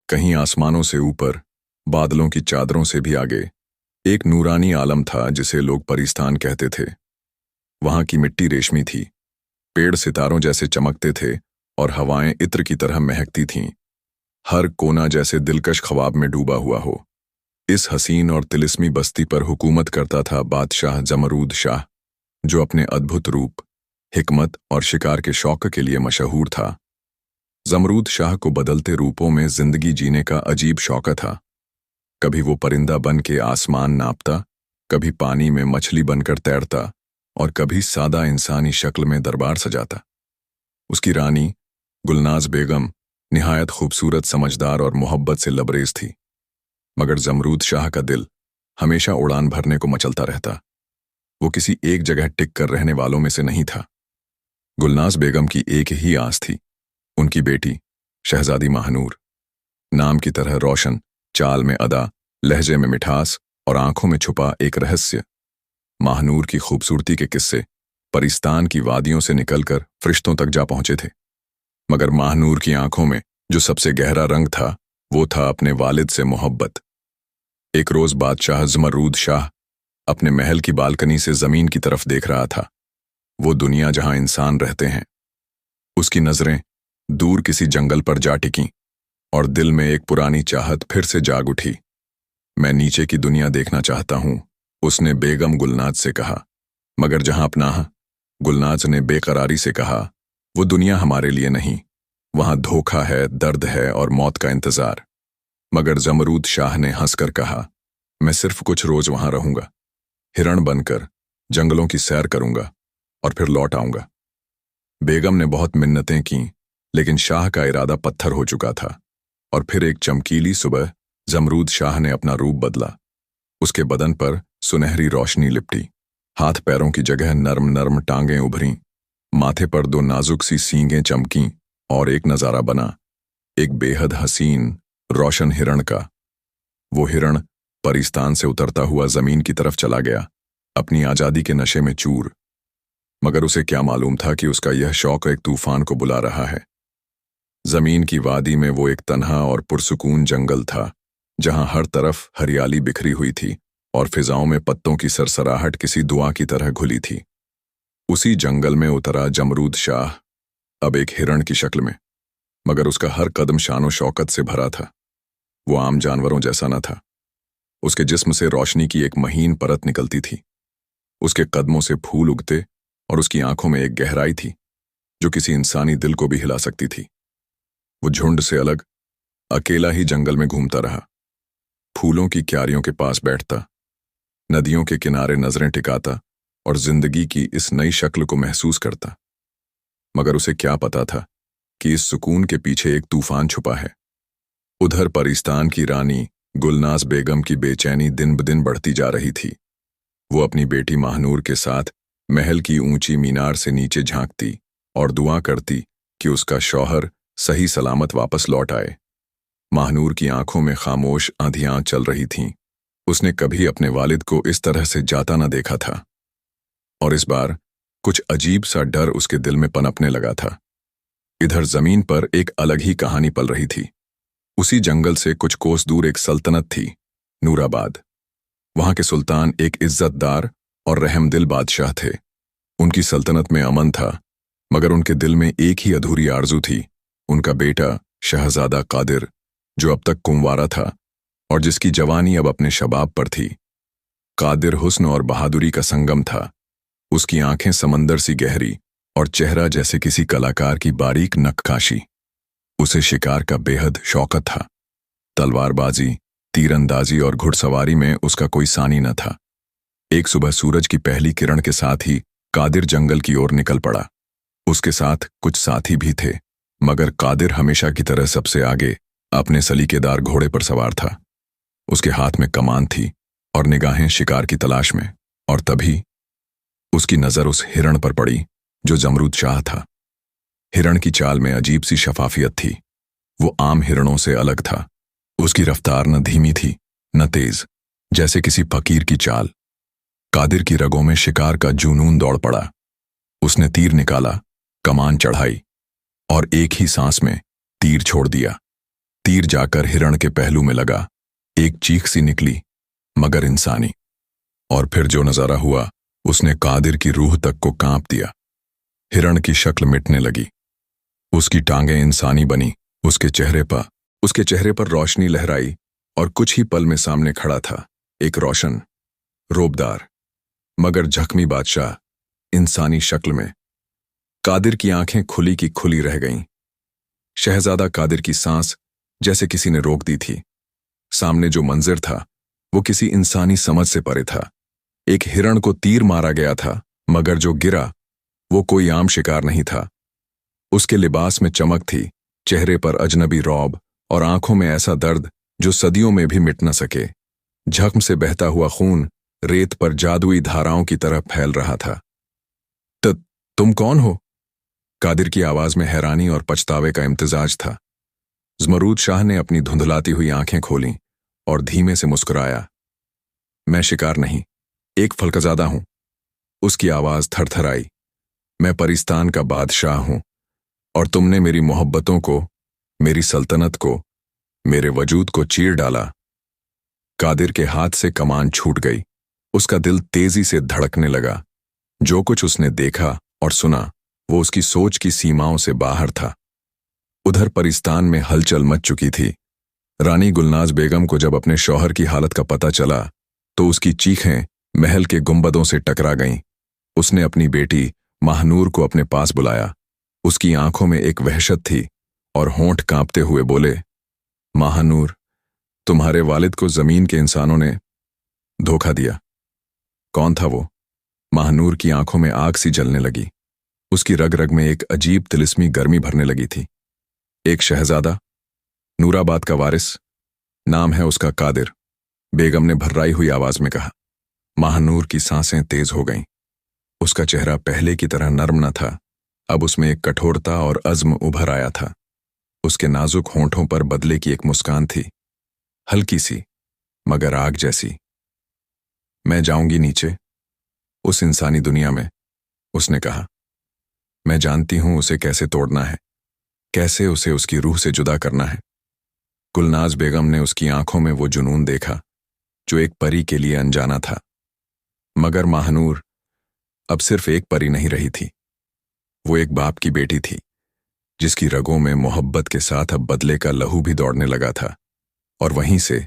कहीं आसमानों से ऊपर, बादलों की चादरों से भी आगे, एक नूरानी आलम था जिसे लोग परिस्तान कहते थे। वहां की मिट्टी रेशमी थी, पेड़ सितारों जैसे चमकते थे और हवाएं इत्र की तरह महकती थीं। हर कोना जैसे दिलकश ख्वाब में डूबा हुआ हो। इस हसीन और तिलिस्मी बस्ती पर हुकूमत करता था बादशाह जमरूद शाह, जो अपने अद्भुत रूप, हिकमत और शिकार के शौक के लिए मशहूर था। जमरूद शाह को बदलते रूपों में जिंदगी जीने का अजीब शौक था। कभी वो परिंदा बन के आसमान नापता, कभी पानी में मछली बनकर तैरता और कभी सादा इंसानी शक्ल में दरबार सजाता। उसकी रानी गुलनाज बेगम निहायत खूबसूरत, समझदार और मोहब्बत से लबरेज थी, मगर जमरूद शाह का दिल हमेशा उड़ान भरने को मचलता रहता। वो किसी एक जगह टिक कर रहने वालों में से नहीं था। गुलनाज बेगम की एक ही आस थी, उनकी बेटी शहजादी महानूर। नाम की तरह रोशन, चाल में अदा, लहजे में मिठास और आंखों में छुपा एक रहस्य। महानूर की खूबसूरती के किस्से परिस्तान की वादियों से निकलकर फरिश्तों तक जा पहुंचे थे, मगर महानूर की आंखों में जो सबसे गहरा रंग था, वो था अपने वालिद से मोहब्बत। एक रोज बादशाह जमरूद शाह अपने महल की बालकनी से जमीन की तरफ देख रहा था, वो दुनिया जहां इंसान रहते हैं। उसकी नजरें दूर किसी जंगल पर जा टिकीं और दिल में एक पुरानी चाहत फिर से जाग उठी। मैं नीचे की दुनिया देखना चाहता हूं, उसने बेगम गुलनाज से कहा। मगर जहां अपनाह, गुलनाज ने बेकरारी से कहा, वो दुनिया हमारे लिए नहीं, वहां धोखा है, दर्द है और मौत का इंतजार। मगर जमरूद शाह ने हंसकर कहा, मैं सिर्फ कुछ रोज वहां रहूंगा, हिरण बनकर जंगलों की सैर करूंगा और फिर लौट आऊंगा। बेगम ने बहुत मिन्नतें की, लेकिन शाह का इरादा पत्थर हो चुका था। और फिर एक चमकीली सुबह जमरूद शाह ने अपना रूप बदला। उसके बदन पर सुनहरी रोशनी लिपटी, हाथ पैरों की जगह नर्म नर्म टांगें उभरीं, माथे पर दो नाजुक सी सींगें चमकीं और एक नजारा बना, एक बेहद हसीन रोशन हिरण का। वो हिरण परिस्तान से उतरता हुआ जमीन की तरफ चला गया, अपनी आजादी के नशे में चूर। मगर उसे क्या मालूम था कि उसका यह शौक एक तूफान को बुला रहा है। जमीन की वादी में वो एक तन्हा और पुरसुकून जंगल था, जहां हर तरफ हरियाली बिखरी हुई थी और फिजाओं में पत्तों की सरसराहट किसी दुआ की तरह घुली थी। उसी जंगल में उतरा जमरूद शाह, अब एक हिरण की शक्ल में, मगर उसका हर कदम शानो शौकत से भरा था। वो आम जानवरों जैसा न था। उसके जिस्म से रोशनी की एक महीन परत निकलती थी, उसके कदमों से फूल उगते और उसकी आंखों में एक गहराई थी जो किसी इंसानी दिल को भी हिला सकती थी। वो झुंड से अलग अकेला ही जंगल में घूमता रहा, फूलों की क्यारियों के पास बैठता, नदियों के किनारे नजरें टिकाता और जिंदगी की इस नई शक्ल को महसूस करता। मगर उसे क्या पता था कि इस सुकून के पीछे एक तूफान छुपा है। उधर परिस्तान की रानी गुलनाज बेगम की बेचैनी दिन ब दिन बढ़ती जा रही थी। वो अपनी बेटी महानूर के साथ महल की ऊंची मीनार से नीचे झांकती और दुआ करती कि उसका शौहर सही सलामत वापस लौट आए। महानूर की आंखों में खामोश आंधियां चल रही थीं। उसने कभी अपने वालिद को इस तरह से जाता न देखा था, और इस बार कुछ अजीब सा डर उसके दिल में पनपने लगा था। इधर जमीन पर एक अलग ही कहानी पल रही थी। उसी जंगल से कुछ कोस दूर एक सल्तनत थी, नूराबाद। वहां के सुल्तान एक इज्जतदार और रहमदिल बादशाह थे। उनकी सल्तनत में अमन था, मगर उनके दिल में एक ही अधूरी आरजू थी, उनका बेटा शहजादा कादिर, जो अब तक कुंवारा था और जिसकी जवानी अब अपने शबाब पर थी। कादिर हुस्न और बहादुरी का संगम था। उसकी आंखें समंदर सी गहरी और चेहरा जैसे किसी कलाकार की बारीक नक्काशी। उसे शिकार का बेहद शौक था। तलवारबाजी, तीरंदाजी और घुड़सवारी में उसका कोई सानी न था। एक सुबह सूरज की पहली किरण के साथ ही कादिर जंगल की ओर निकल पड़ा। उसके साथ कुछ साथी भी थे, मगर कादिर हमेशा की तरह सबसे आगे अपने सलीकेदार घोड़े पर सवार था। उसके हाथ में कमान थी और निगाहें शिकार की तलाश में। और तभी उसकी नजर उस हिरण पर पड़ी जो जमरूद शाह था। हिरण की चाल में अजीब सी शफाफियत थी। वो आम हिरणों से अलग था। उसकी रफ्तार न धीमी थी न तेज, जैसे किसी फकीर की चाल। कादिर की रगों में शिकार का जुनून दौड़ पड़ा। उसने तीर निकाला, कमान चढ़ाई और एक ही सांस में तीर छोड़ दिया। तीर जाकर हिरण के पहलू में लगा। एक चीख सी निकली, मगर इंसानी। और फिर जो नजारा हुआ उसने कादिर की रूह तक को कांप दिया। हिरण की शक्ल मिटने लगी, उसकी टांगें इंसानी बनी। उसके चेहरे पर रोशनी लहराई और कुछ ही पल में सामने खड़ा था एक रोशन, रोबदार मगर जख्मी बादशाह इंसानी शक्ल में। कादिर की आंखें खुली की खुली रह गईं। शहजादा कादिर की सांस जैसे किसी ने रोक दी थी। सामने जो मंजर था वो किसी इंसानी समझ से परे था। एक हिरण को तीर मारा गया था, मगर जो गिरा वो कोई आम शिकार नहीं था। उसके लिबास में चमक थी, चेहरे पर अजनबी रौब और आंखों में ऐसा दर्द जो सदियों में भी मिट न सके। जख्म से बहता हुआ खून रेत पर जादुई धाराओं की तरह फैल रहा था। तुम कौन हो? कादिर की आवाज में हैरानी और पछतावे का इम्तिजाज था। ज़मरूद शाह ने अपनी धुंधलाती हुई आंखें खोलीं और धीमे से मुस्कुराया। मैं शिकार नहीं, एक फलकजादा हूं। उसकी आवाज थरथराई। मैं परिस्तान का बादशाह हूं और तुमने मेरी मोहब्बतों को, मेरी सल्तनत को, मेरे वजूद को चीर डाला। कादिर के हाथ से कमान छूट गई। उसका दिल तेजी से धड़कने लगा। जो कुछ उसने देखा और सुना वो उसकी सोच की सीमाओं से बाहर था। उधर परिस्तान में हलचल मच चुकी थी। रानी गुलनाज बेगम को जब अपने शौहर की हालत का पता चला तो उसकी चीखें महल के गुंबदों से टकरा गईं। उसने अपनी बेटी महानूर को अपने पास बुलाया। उसकी आंखों में एक वहशत थी और होंठ कांपते हुए बोले, महानूर, तुम्हारे वालिद को जमीन के इंसानों ने धोखा दिया। कौन था वो? महानूर की आंखों में आग सी जलने लगी। उसकी रग रग में एक अजीब तिलिस्मी गर्मी भरने लगी थी। एक शहजादा, नूराबाद का वारिस, नाम है उसका कादिर, बेगम ने भर्राई हुई आवाज में कहा। महानूर की सांसें तेज हो गईं। उसका चेहरा पहले की तरह नर्म न था, अब उसमें एक कठोरता और अज़्म उभर आया था। उसके नाजुक होंठों पर बदले की एक मुस्कान थी, हल्की सी मगर आग जैसी। मैं जाऊंगी नीचे, उस इंसानी दुनिया में, उसने कहा। मैं जानती हूं उसे कैसे तोड़ना है, कैसे उसे उसकी रूह से जुदा करना है। गुलनाज बेगम ने उसकी आंखों में वो जुनून देखा जो एक परी के लिए अनजाना था। मगर महानूर अब सिर्फ एक परी नहीं रही थी, वो एक बाप की बेटी थी जिसकी रगों में मोहब्बत के साथ अब बदले का लहू भी दौड़ने लगा था। और वहीं से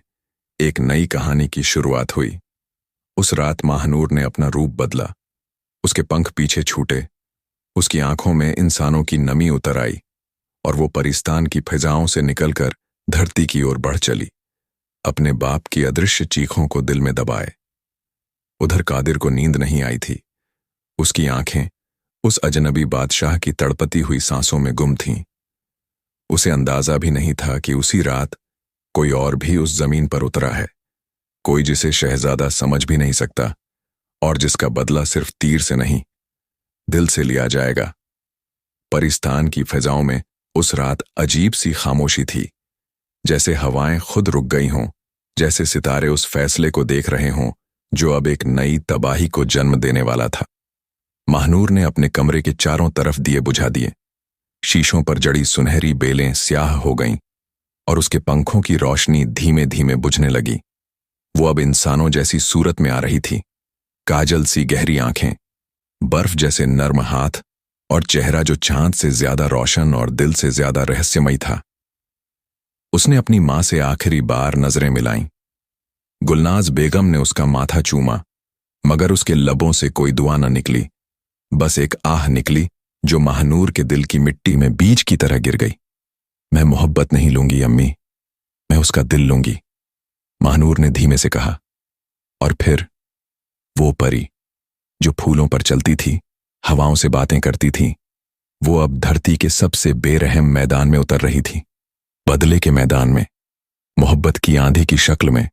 एक नई कहानी की शुरुआत हुई। उस रात महानूर ने अपना रूप बदला। उसके पंख पीछे छूटे, उसकी आंखों में इंसानों की नमी उतर आई और वो परिस्तान की फिजाओं से निकलकर धरती की ओर बढ़ चली, अपने बाप की अदृश्य चीखों को दिल में दबाए। उधर कादिर को नींद नहीं आई थी। उसकी आंखें उस अजनबी बादशाह की तड़पती हुई सांसों में गुम थीं। उसे अंदाजा भी नहीं था कि उसी रात कोई और भी उस जमीन पर उतरा है, कोई जिसे शहजादा समझ भी नहीं सकता और जिसका बदला सिर्फ तीर से नहीं, दिल से लिया जाएगा। परिस्तान की फिजाओं में उस रात अजीब सी खामोशी थी, जैसे हवाएं खुद रुक गई हों, जैसे सितारे उस फैसले को देख रहे हों जो अब एक नई तबाही को जन्म देने वाला था। महानूर ने अपने कमरे के चारों तरफ दिए बुझा दिए। शीशों पर जड़ी सुनहरी बेलें स्याह हो गईं और उसके पंखों की रोशनी धीमे धीमे बुझने लगी। वो अब इंसानों जैसी सूरत में आ रही थी, काजल सी गहरी आंखें, बर्फ जैसे नर्म हाथ और चेहरा जो चांद से ज्यादा रोशन और दिल से ज्यादा रहस्यमयी था। उसने अपनी मां से आखिरी बार नजरें मिलाईं। गुलनाज बेगम ने उसका माथा चूमा, मगर उसके लबों से कोई दुआ न निकली। बस एक आह निकली जो महानूर के दिल की मिट्टी में बीज की तरह गिर गई। मैं मोहब्बत नहीं लूंगी अम्मी, मैं उसका दिल लूंगी, महानूर ने धीमे से कहा। और फिर वो परी जो फूलों पर चलती थी, हवाओं से बातें करती थी, वो अब धरती के सबसे बेरहम मैदान में उतर रही थी, बदले के मैदान में, मोहब्बत की आंधी की शक्ल में।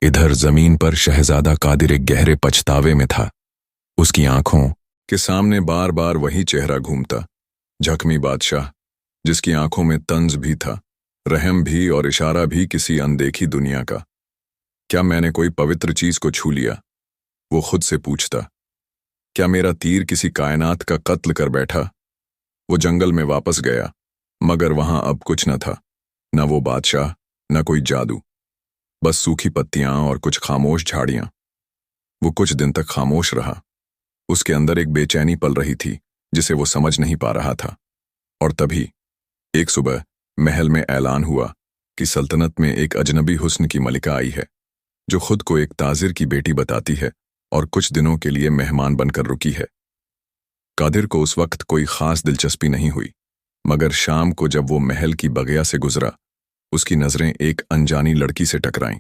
इधर जमीन पर शहजादा कादिर एक गहरे पछतावे में था। उसकी आंखों के सामने बार बार वही चेहरा घूमता, जख्मी बादशाह जिसकी आंखों में तंज भी था, रहम भी और इशारा भी किसी अनदेखी दुनिया का। क्या मैंने कोई पवित्र चीज को छू लिया? वो खुद से पूछता। क्या मेरा तीर किसी कायनात का कत्ल कर बैठा? वो जंगल में वापस गया, मगर वहां अब कुछ न था, न वो बादशाह, न कोई जादू, बस सूखी पत्तियां और कुछ खामोश झाड़ियां। वो कुछ दिन तक खामोश रहा। उसके अंदर एक बेचैनी पल रही थी जिसे वो समझ नहीं पा रहा था। और तभी एक सुबह महल में ऐलान हुआ कि सल्तनत में एक अजनबी हुस्न की मलिका आई है, जो खुद को एक ताजिर की बेटी बताती है और कुछ दिनों के लिए मेहमान बनकर रुकी है। कादिर को उस वक्त कोई खास दिलचस्पी नहीं हुई, मगर शाम को जब वो महल की बगिया से गुजरा, उसकी नजरें एक अनजानी लड़की से टकराईं।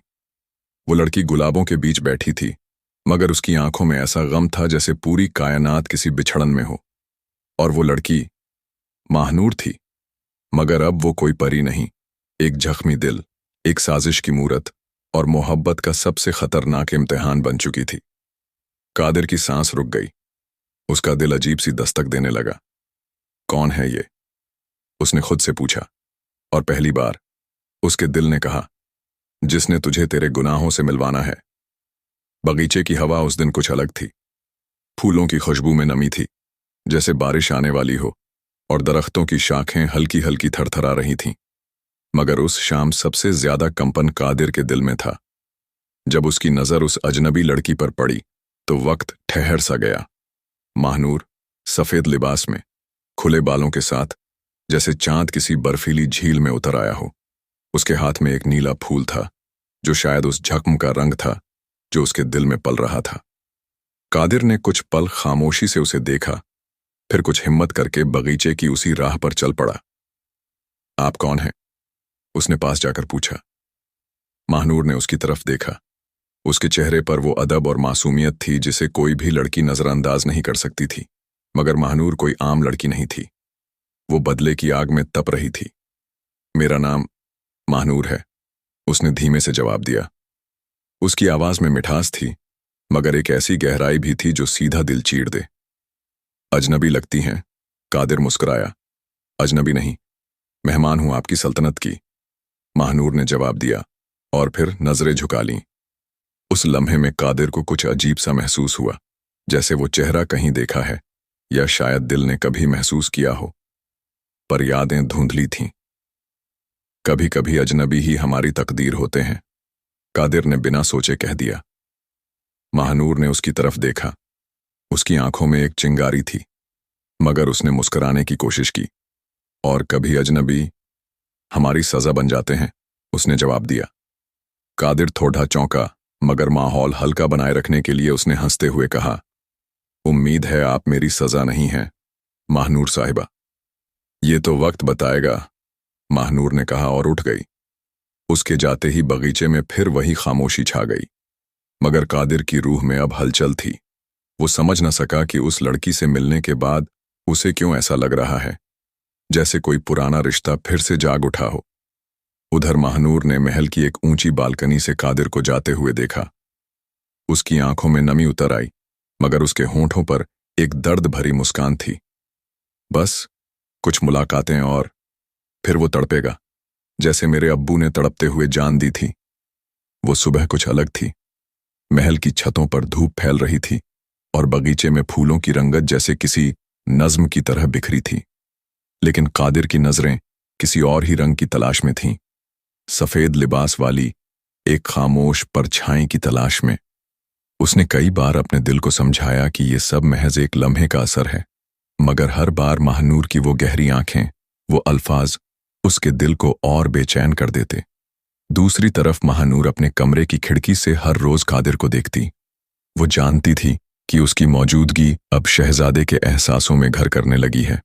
वो लड़की गुलाबों के बीच बैठी थी, मगर उसकी आंखों में ऐसा गम था जैसे पूरी कायनात किसी बिछड़न में हो। और वो लड़की महानूर थी, मगर अब वो कोई परी नहीं, एक जख्मी दिल, एक साजिश की मूरत और मोहब्बत का सबसे खतरनाक इम्तिहान बन चुकी थी। कादिर की सांस रुक गई। उसका दिल अजीब सी दस्तक देने लगा। कौन है ये? उसने खुद से पूछा। और पहली बार उसके दिल ने कहा, जिसने तुझे तेरे गुनाहों से मिलवाना है। बगीचे की हवा उस दिन कुछ अलग थी। फूलों की खुशबू में नमी थी, जैसे बारिश आने वाली हो, और दरख्तों की शाखें हल्की हल्की थरथरा रही थीं। मगर उस शाम सबसे ज्यादा कंपन कादिर के दिल में था। जब उसकी नजर उस अजनबी लड़की पर पड़ी तो वक्त ठहर सा गया। महानूर सफेद लिबास में, खुले बालों के साथ, जैसे चांद किसी बर्फीली झील में उतर आया हो। उसके हाथ में एक नीला फूल था, जो शायद उस जख्म का रंग था जो उसके दिल में पल रहा था। कादिर ने कुछ पल खामोशी से उसे देखा, फिर कुछ हिम्मत करके बगीचे की उसी राह पर चल पड़ा। आप कौन हैं? उसने पास जाकर पूछा। महानूर ने उसकी तरफ देखा। उसके चेहरे पर वो अदब और मासूमियत थी जिसे कोई भी लड़की नजरअंदाज नहीं कर सकती थी। मगर महानूर कोई आम लड़की नहीं थी। वो बदले की आग में तप रही थी। मेरा नाम महानूर है, उसने धीमे से जवाब दिया। उसकी आवाज में मिठास थी, मगर एक ऐसी गहराई भी थी जो सीधा दिल चीर दे। अजनबी लगती हैं, कादिर मुस्कुराया। अजनबी नहीं, मेहमान हूं आपकी सल्तनत की, महानूर ने जवाब दिया, और फिर नजरें झुका लीं। उस लम्हे में कादिर को कुछ अजीब सा महसूस हुआ, जैसे वो चेहरा कहीं देखा है, या शायद दिल ने कभी महसूस किया हो, पर यादें धुंधली थीं। कभी कभी अजनबी ही हमारी तकदीर होते हैं, कादिर ने बिना सोचे कह दिया। महानूर ने उसकी तरफ देखा। उसकी आंखों में एक चिंगारी थी, मगर उसने मुस्कुराने की कोशिश की। और कभी अजनबी हमारी सजा बन जाते हैं, उसने जवाब दिया। कादिर थोड़ा चौंका, मगर माहौल हल्का बनाए रखने के लिए उसने हंसते हुए कहा, उम्मीद है आप मेरी सजा नहीं हैं, महानूर साहिबा। ये तो वक्त बताएगा, महानूर ने कहा और उठ गई। उसके जाते ही बगीचे में फिर वही खामोशी छा गई। मगर कादिर की रूह में अब हलचल थी। वो समझ न सका कि उस लड़की से मिलने के बाद उसे क्यों ऐसा लग रहा है, जैसे कोई पुराना रिश्ता फिर से जाग उठा हो। उधर महानूर ने महल की एक ऊंची बालकनी से कादिर को जाते हुए देखा। उसकी आंखों में नमी उतर आई, मगर उसके होंठों पर एक दर्द भरी मुस्कान थी। बस कुछ मुलाकातें और फिर वो तड़पेगा, जैसे मेरे अब्बू ने तड़पते हुए जान दी थी। वो सुबह कुछ अलग थी। महल की छतों पर धूप फैल रही थी और बगीचे में फूलों की रंगत जैसे किसी नज्म की तरह बिखरी थी। लेकिन कादिर की नजरें किसी और ही रंग की तलाश में थीं, सफेद लिबास वाली एक खामोश परछाई की तलाश में। उसने कई बार अपने दिल को समझाया कि ये सब महज एक लम्हे का असर है, मगर हर बार महानूर की वो गहरी आंखें, वो अल्फाज उसके दिल को और बेचैन कर देते। दूसरी तरफ महानूर अपने कमरे की खिड़की से हर रोज कादिर को देखती। वो जानती थी कि उसकी मौजूदगी अब शहजादे के एहसासों में घर करने लगी है।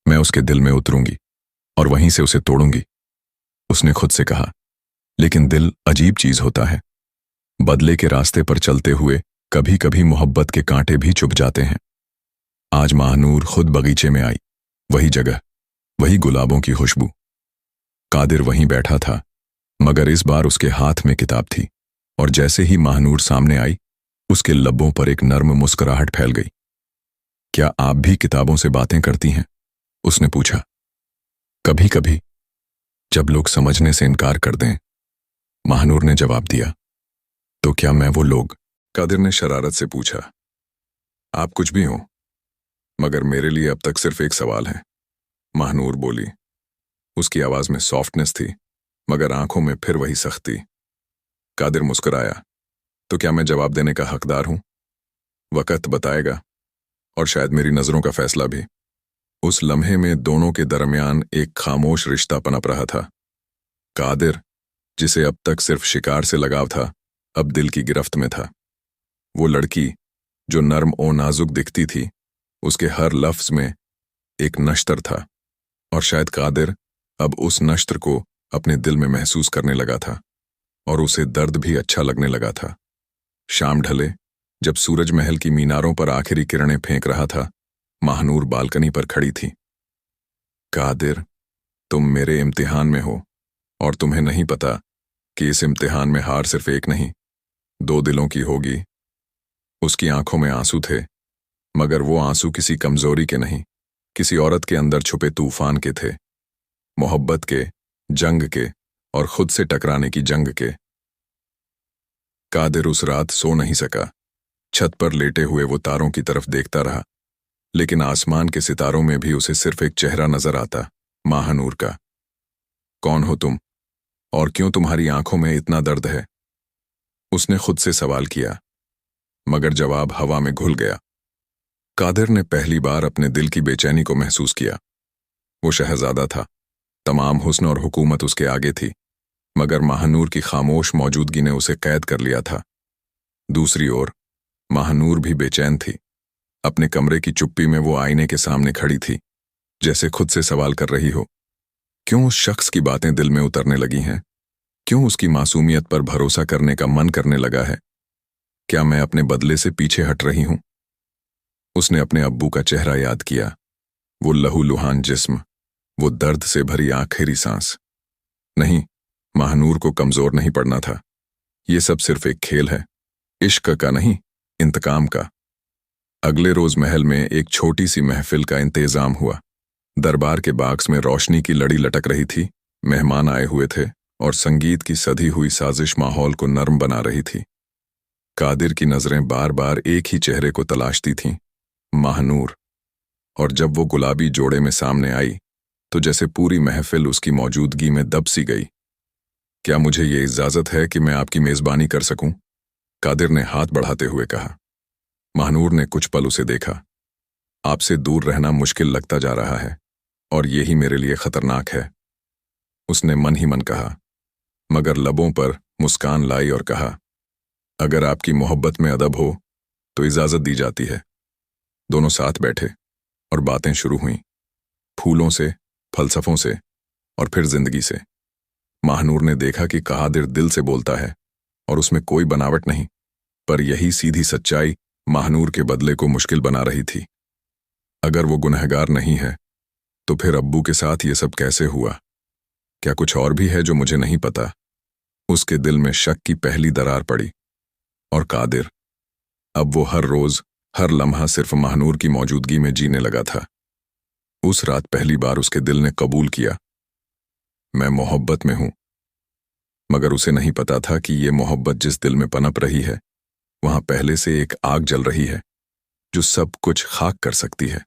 मैं उसके दिल में उतरूंगी और वहीं से उसे तोड़ूंगी, उसने खुद से कहा। लेकिन दिल अजीब चीज होता है। बदले के रास्ते पर चलते हुए कभी कभी मोहब्बत के कांटे भी चुभ जाते हैं। आज महानूर खुद बगीचे में आई, वही जगह, वही गुलाबों की खुशबू। कादिर वहीं बैठा था, मगर इस बार उसके हाथ में किताब थी, और जैसे ही महानूर सामने आई, उसके लबों पर एक नर्म मुस्कुराहट फैल गई। क्या आप भी किताबों से बातें करती हैं? उसने पूछा। कभी कभी, जब लोग समझने से इनकार कर दें, महानूर ने जवाब दिया। तो क्या मैं वो लोग? कादिर ने शरारत से पूछा। आप कुछ भी हो, मगर मेरे लिए अब तक सिर्फ एक सवाल है, महानूर बोली। उसकी आवाज में सॉफ्टनेस थी, मगर आंखों में फिर वही सख्ती। कादिर मुस्कुराया। तो क्या मैं जवाब देने का हकदार हूं? वक्त बताएगा, और शायद मेरी नजरों का फैसला भी। उस लम्हे में दोनों के दरमियान एक खामोश रिश्ता पनप रहा था। कादिर, जिसे अब तक सिर्फ शिकार से लगाव था, अब दिल की गिरफ्त में था। वो लड़की जो नर्म और नाजुक दिखती थी, उसके हर लफ्ज में एक नश्तर था, और शायद कादिर अब उस नश्तर को अपने दिल में महसूस करने लगा था, और उसे दर्द भी अच्छा लगने लगा था। शाम ढले, जब सूरज महल की मीनारों पर आखिरी किरणें फेंक रहा था, महानूर बालकनी पर खड़ी थी। कादिर, तुम मेरे इम्तिहान में हो, और तुम्हें नहीं पता कि इस इम्तिहान में हार सिर्फ एक नहीं, दो दिलों की होगी। उसकी आंखों में आंसू थे, मगर वो आंसू किसी कमजोरी के नहीं, किसी औरत के अंदर छुपे तूफान के थे। मोहब्बत के, जंग के, और खुद से टकराने की जंग के। कादिर उस रात सो नहीं सका। छत पर लेटे हुए वो तारों की तरफ देखता रहा, लेकिन आसमान के सितारों में भी उसे सिर्फ एक चेहरा नजर आता, महानूर का। कौन हो तुम, और क्यों तुम्हारी आंखों में इतना दर्द है? उसने खुद से सवाल किया, मगर जवाब हवा में घुल गया। कादिर ने पहली बार अपने दिल की बेचैनी को महसूस किया। वो शहजादा था, तमाम हुस्न और हुकूमत उसके आगे थी, मगर महानूर की खामोश मौजूदगी ने उसे कैद कर लिया था। दूसरी ओर महानूर भी बेचैन थी। अपने कमरे की चुप्पी में वो आईने के सामने खड़ी थी, जैसे खुद से सवाल कर रही हो, क्यों उस शख्स की बातें दिल में उतरने लगी हैं? क्यों उसकी मासूमियत पर भरोसा करने का मन करने लगा है? क्या मैं अपने बदले से पीछे हट रही हूं? उसने अपने अब्बू का चेहरा याद किया, वो लहूलुहान जिस्म, वो दर्द से भरी आखिरी सांस। नहीं, महानूर को कमजोर नहीं पड़ना था। ये सब सिर्फ एक खेल है, इश्क का नहीं, इंतकाम का। अगले रोज महल में एक छोटी सी महफिल का इंतजाम हुआ। दरबार के बाक्स में रोशनी की लड़ी लटक रही थी, मेहमान आए हुए थे, और संगीत की सधी हुई साजिश माहौल को नर्म बना रही थी। कादिर की नजरें बार बार एक ही चेहरे को तलाशती थीं, महानूर। और जब वो गुलाबी जोड़े में सामने आई, तो जैसे पूरी महफिल उसकी मौजूदगी में दब सी गई। क्या मुझे ये इजाजत है कि मैं आपकी मेजबानी कर सकूं? कादिर ने हाथ बढ़ाते हुए कहा। महानूर ने कुछ पल उसे देखा। आपसे दूर रहना मुश्किल लगता जा रहा है, और यही मेरे लिए खतरनाक है, उसने मन ही मन कहा, मगर लबों पर मुस्कान लाई और कहा, अगर आपकी मोहब्बत में अदब हो तो इजाजत दी जाती है। दोनों साथ बैठे और बातें शुरू हुईं, फूलों से, फलसफों से, और फिर जिंदगी से। महानूर ने देखा कि कादिर दिल से बोलता है, और उसमें कोई बनावट नहीं, पर यही सीधी सच्चाई महानूर के बदले को मुश्किल बना रही थी। अगर वो गुनहगार नहीं है, तो फिर अब्बू के साथ ये सब कैसे हुआ? क्या कुछ और भी है जो मुझे नहीं पता? उसके दिल में शक की पहली दरार पड़ी। और कादिर, अब वो हर रोज, हर लम्हा सिर्फ महानूर की मौजूदगी में जीने लगा था। उस रात पहली बार उसके दिल ने कबूल किया, मैं मोहब्बत में हूं। मगर उसे नहीं पता था कि ये मोहब्बत जिस दिल में पनप रही है, वहां पहले से एक आग जल रही है जो सब कुछ खाक कर सकती है।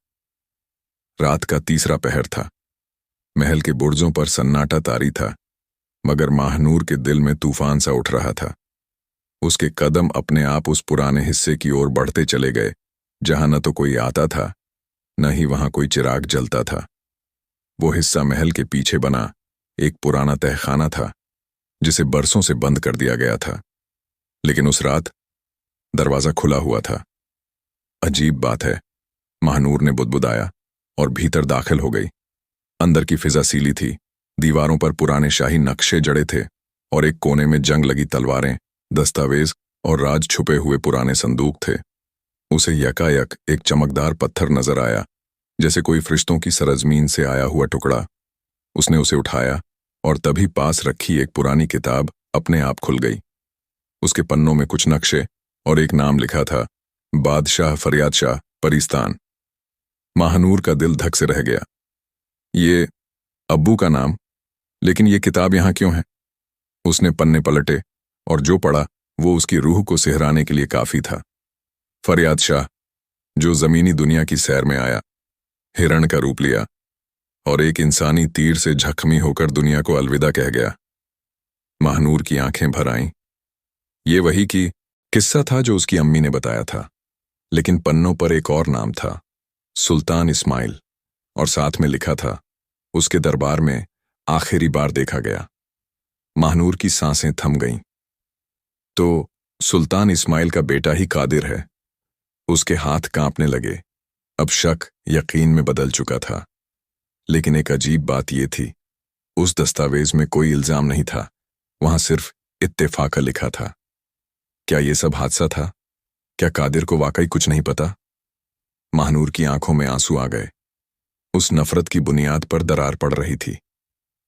रात का तीसरा पहर था। महल के बुर्जों पर सन्नाटा तारी था, मगर महानूर के दिल में तूफान सा उठ रहा था। उसके कदम अपने आप उस पुराने हिस्से की ओर बढ़ते चले गए, जहां न तो कोई आता था, न ही वहां कोई चिराग जलता था। वो हिस्सा महल के पीछे बना एक पुराना तहखाना था, जिसे बरसों से बंद कर दिया गया था। लेकिन उस रात दरवाजा खुला हुआ था। अजीब बात है, महानूर ने बुदबुदाया और भीतर दाखिल हो गई। अंदर की फिजा सीली थी, दीवारों पर पुराने शाही नक्शे जड़े थे, और एक कोने में जंग लगी तलवारें, दस्तावेज और राज छुपे हुए पुराने संदूक थे। उसे यकायक एक चमकदार पत्थर नजर आया, जैसे कोई फरिश्तों की सरजमीन से आया हुआ टुकड़ा। उसने उसे उठाया, और तभी पास रखी एक पुरानी किताब अपने आप खुल गई। उसके पन्नों में कुछ नक्शे और एक नाम लिखा था, बादशाह फरियाद शाह, परिस्तान। महानूर का दिल धक से रह गया। ये अब्बू का नाम, लेकिन ये किताब यहां क्यों है? उसने पन्ने पलटे, और जो पढ़ा वो उसकी रूह को सिहराने के लिए काफी था। फरियाद शाह, जो जमीनी दुनिया की सैर में आया, हिरण का रूप लिया, और एक इंसानी तीर से जख्मी होकर दुनिया को अलविदा कह गया। महानूर की आंखें भर आईं। ये वही की किस्सा था जो उसकी अम्मी ने बताया था, लेकिन पन्नों पर एक और नाम था, सुल्तान इस्माइल, और साथ में लिखा था, उसके दरबार में आखिरी बार देखा गया। महानूर की सांसें थम गईं। तो सुल्तान इस्माइल का बेटा ही कादिर है। उसके हाथ कांपने लगे। अब शक यकीन में बदल चुका था। लेकिन एक अजीब बात यह थी, उस दस्तावेज में कोई इल्जाम नहीं था, वहां सिर्फ इत्तेफाक लिखा था। क्या यह सब हादसा था? क्या कादिर को वाकई कुछ नहीं पता? महानूर की आंखों में आंसू आ गए। उस नफरत की बुनियाद पर दरार पड़ रही थी।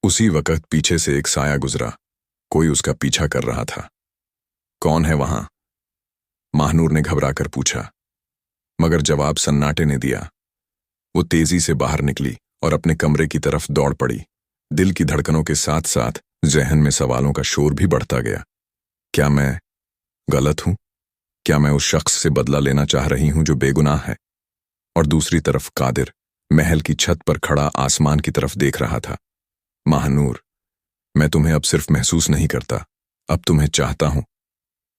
उसी वक्त पीछे से एक साया गुजरा। कोई उसका पीछा कर रहा था। कौन है वहां? महानूर ने घबराकर पूछा, मगर जवाब सन्नाटे ने दिया। वो तेजी से बाहर निकली और अपने कमरे की तरफ दौड़ पड़ी। दिल की धड़कनों के साथ साथ जहन में सवालों का शोर भी बढ़ता गया। क्या मैं गलत हूं? क्या मैं उस शख्स से बदला लेना चाह रही हूं जो बेगुनाह है? और दूसरी तरफ कादिर महल की छत पर खड़ा आसमान की तरफ देख रहा था। महानूर, मैं तुम्हें अब सिर्फ महसूस नहीं करता, अब तुम्हें चाहता हूं।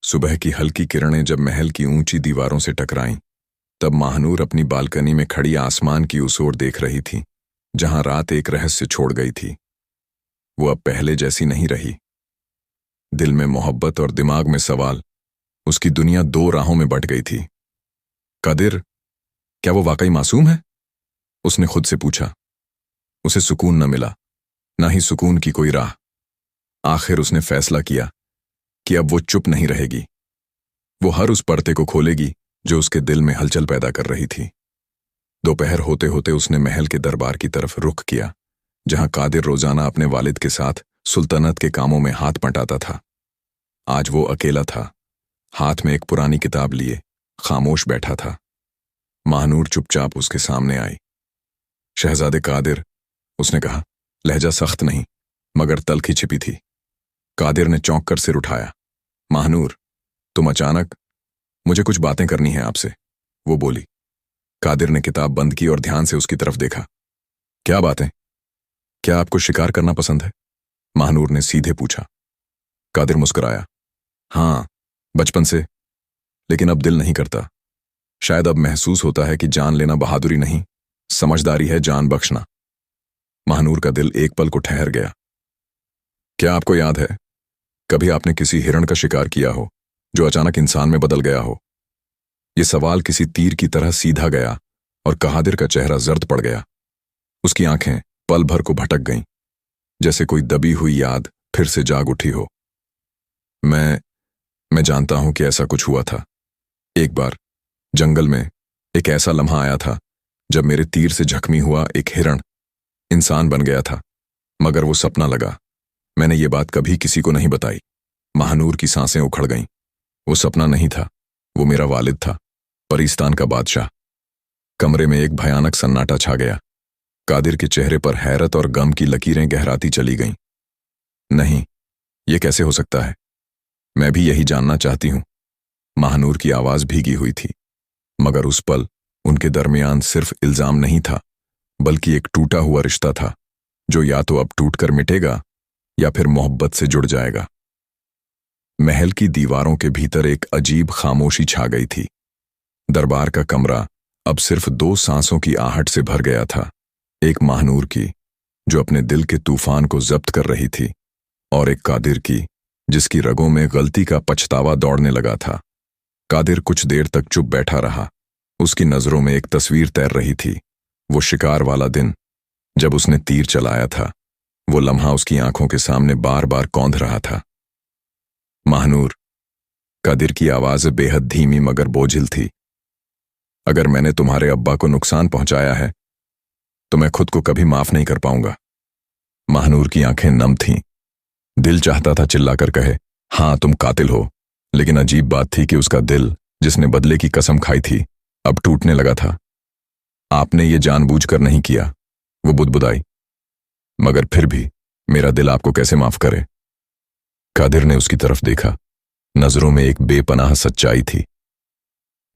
सुबह की हल्की किरणें जब महल की ऊंची दीवारों से टकराईं, तब महानूर अपनी बालकनी में खड़ी आसमान की उस ओर देख रही थी, जहां रात एक रहस्य छोड़ गई थी। वो अब पहले जैसी नहीं रही। दिल में मोहब्बत और दिमाग में सवाल। उसकी दुनिया दो राहों में बंट गई थी। कादिर, क्या वो वाकई मासूम है? उसने खुद से पूछा। उसे सुकून न मिला, ना ही सुकून की कोई राह। आखिर उसने फैसला किया कि अब वो चुप नहीं रहेगी। वो हर उस पर्दे को खोलेगी जो उसके दिल में हलचल पैदा कर रही थी। दोपहर होते होते उसने महल के दरबार की तरफ रुख किया, जहां कादिर रोजाना अपने वालिद के साथ सुल्तनत के कामों में हाथ बंटाता था। आज वो अकेला था, हाथ में एक पुरानी किताब लिए, खामोश बैठा था। महानूर चुपचाप उसके सामने आई। शहजादे कादिर, उसने कहा, लहजा सख्त नहीं मगर तल्खी छिपी थी। कादिर ने चौंक कर सिर उठाया। महानूर, तुम अचानक? मुझे कुछ बातें करनी है आपसे, वो बोली। कादिर ने किताब बंद की और ध्यान से उसकी तरफ देखा। क्या बातें? क्या आपको शिकार करना पसंद है? महानूर ने सीधे पूछा। कादिर मुस्कुराया। हाँ, बचपन से, लेकिन अब दिल नहीं करता। शायद अब महसूस होता है कि जान लेना बहादुरी नहीं, समझदारी है जान बख्शना। महानूर का दिल एक पल को ठहर गया। क्या आपको याद है, कभी आपने किसी हिरण का शिकार किया हो जो अचानक इंसान में बदल गया हो? यह सवाल किसी तीर की तरह सीधा गया और कादिर का चेहरा जर्द पड़ गया। उसकी आंखें पल भर को भटक गईं, जैसे कोई दबी हुई याद फिर से जाग उठी हो। मैं जानता हूं कि ऐसा कुछ हुआ था। एक बार जंगल में एक ऐसा लम्हा आया था जब मेरे तीर से जख्मी हुआ एक हिरण इंसान बन गया था, मगर वो सपना लगा। मैंने ये बात कभी किसी को नहीं बताई। महानूर की सांसें उखड़ गईं। वो सपना नहीं था, वो मेरा वालिद था, परिस्तान का बादशाह। कमरे में एक भयानक सन्नाटा छा गया। कादिर के चेहरे पर हैरत और गम की लकीरें गहराती चली गईं। नहीं, ये कैसे हो सकता है? मैं भी यही जानना चाहती हूं। महानूर की आवाज भीगी हुई थी, मगर उस पल उनके दरमियान सिर्फ इल्जाम नहीं था, बल्कि एक टूटा हुआ रिश्ता था, जो या तो अब टूटकर मिटेगा या फिर मोहब्बत से जुड़ जाएगा। महल की दीवारों के भीतर एक अजीब खामोशी छा गई थी। दरबार का कमरा अब सिर्फ दो सांसों की आहट से भर गया था। एक महानूर की, जो अपने दिल के तूफान को जब्त कर रही थी, और एक कादिर की, जिसकी रगों में गलती का पछतावा दौड़ने लगा था। कादिर कुछ देर तक चुप बैठा रहा। उसकी नजरों में एक तस्वीर तैर रही थी। वो शिकार वाला दिन, जब उसने तीर चलाया था। वो लम्हा उसकी आंखों के सामने बार बार कौंध रहा था। महानूर, कादिर की आवाज बेहद धीमी मगर बोझिल थी। अगर मैंने तुम्हारे अब्बा को नुकसान पहुंचाया है, तो मैं खुद को कभी माफ नहीं कर पाऊंगा। महानूर की आंखें नम थीं। दिल चाहता था चिल्लाकर कहे, हां तुम कातिल हो, लेकिन अजीब बात थी कि उसका दिल, जिसने बदले की कसम खाई थी, अब टूटने लगा था। आपने ये जानबूझकर नहीं किया, वो बुदबुदाई। मगर फिर भी मेरा दिल आपको कैसे माफ करे? कादिर ने उसकी तरफ देखा। नजरों में एक बेपनाह सच्चाई थी।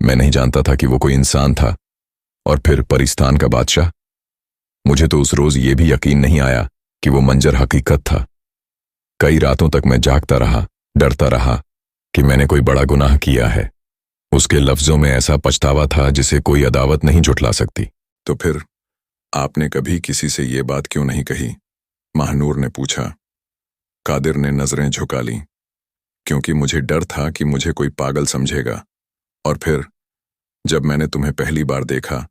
मैं नहीं जानता था कि वो कोई इंसान था, और फिर परिस्तान का बादशाह। मुझे तो उस रोज ये भी यकीन नहीं आया कि वो मंजर हकीकत था। कई रातों तक मैं जागता रहा, डरता रहा कि मैंने कोई बड़ा गुनाह किया है। उसके लफ्जों में ऐसा पछतावा था जिसे कोई अदावत नहीं झुठला सकती। तो फिर आपने कभी किसी से ये बात क्यों नहीं कही? महानूर ने पूछा। कादिर ने नजरें झुका लीं। क्योंकि मुझे डर था कि मुझे कोई पागल समझेगा। और फिर जब मैंने तुम्हें पहली बार देखा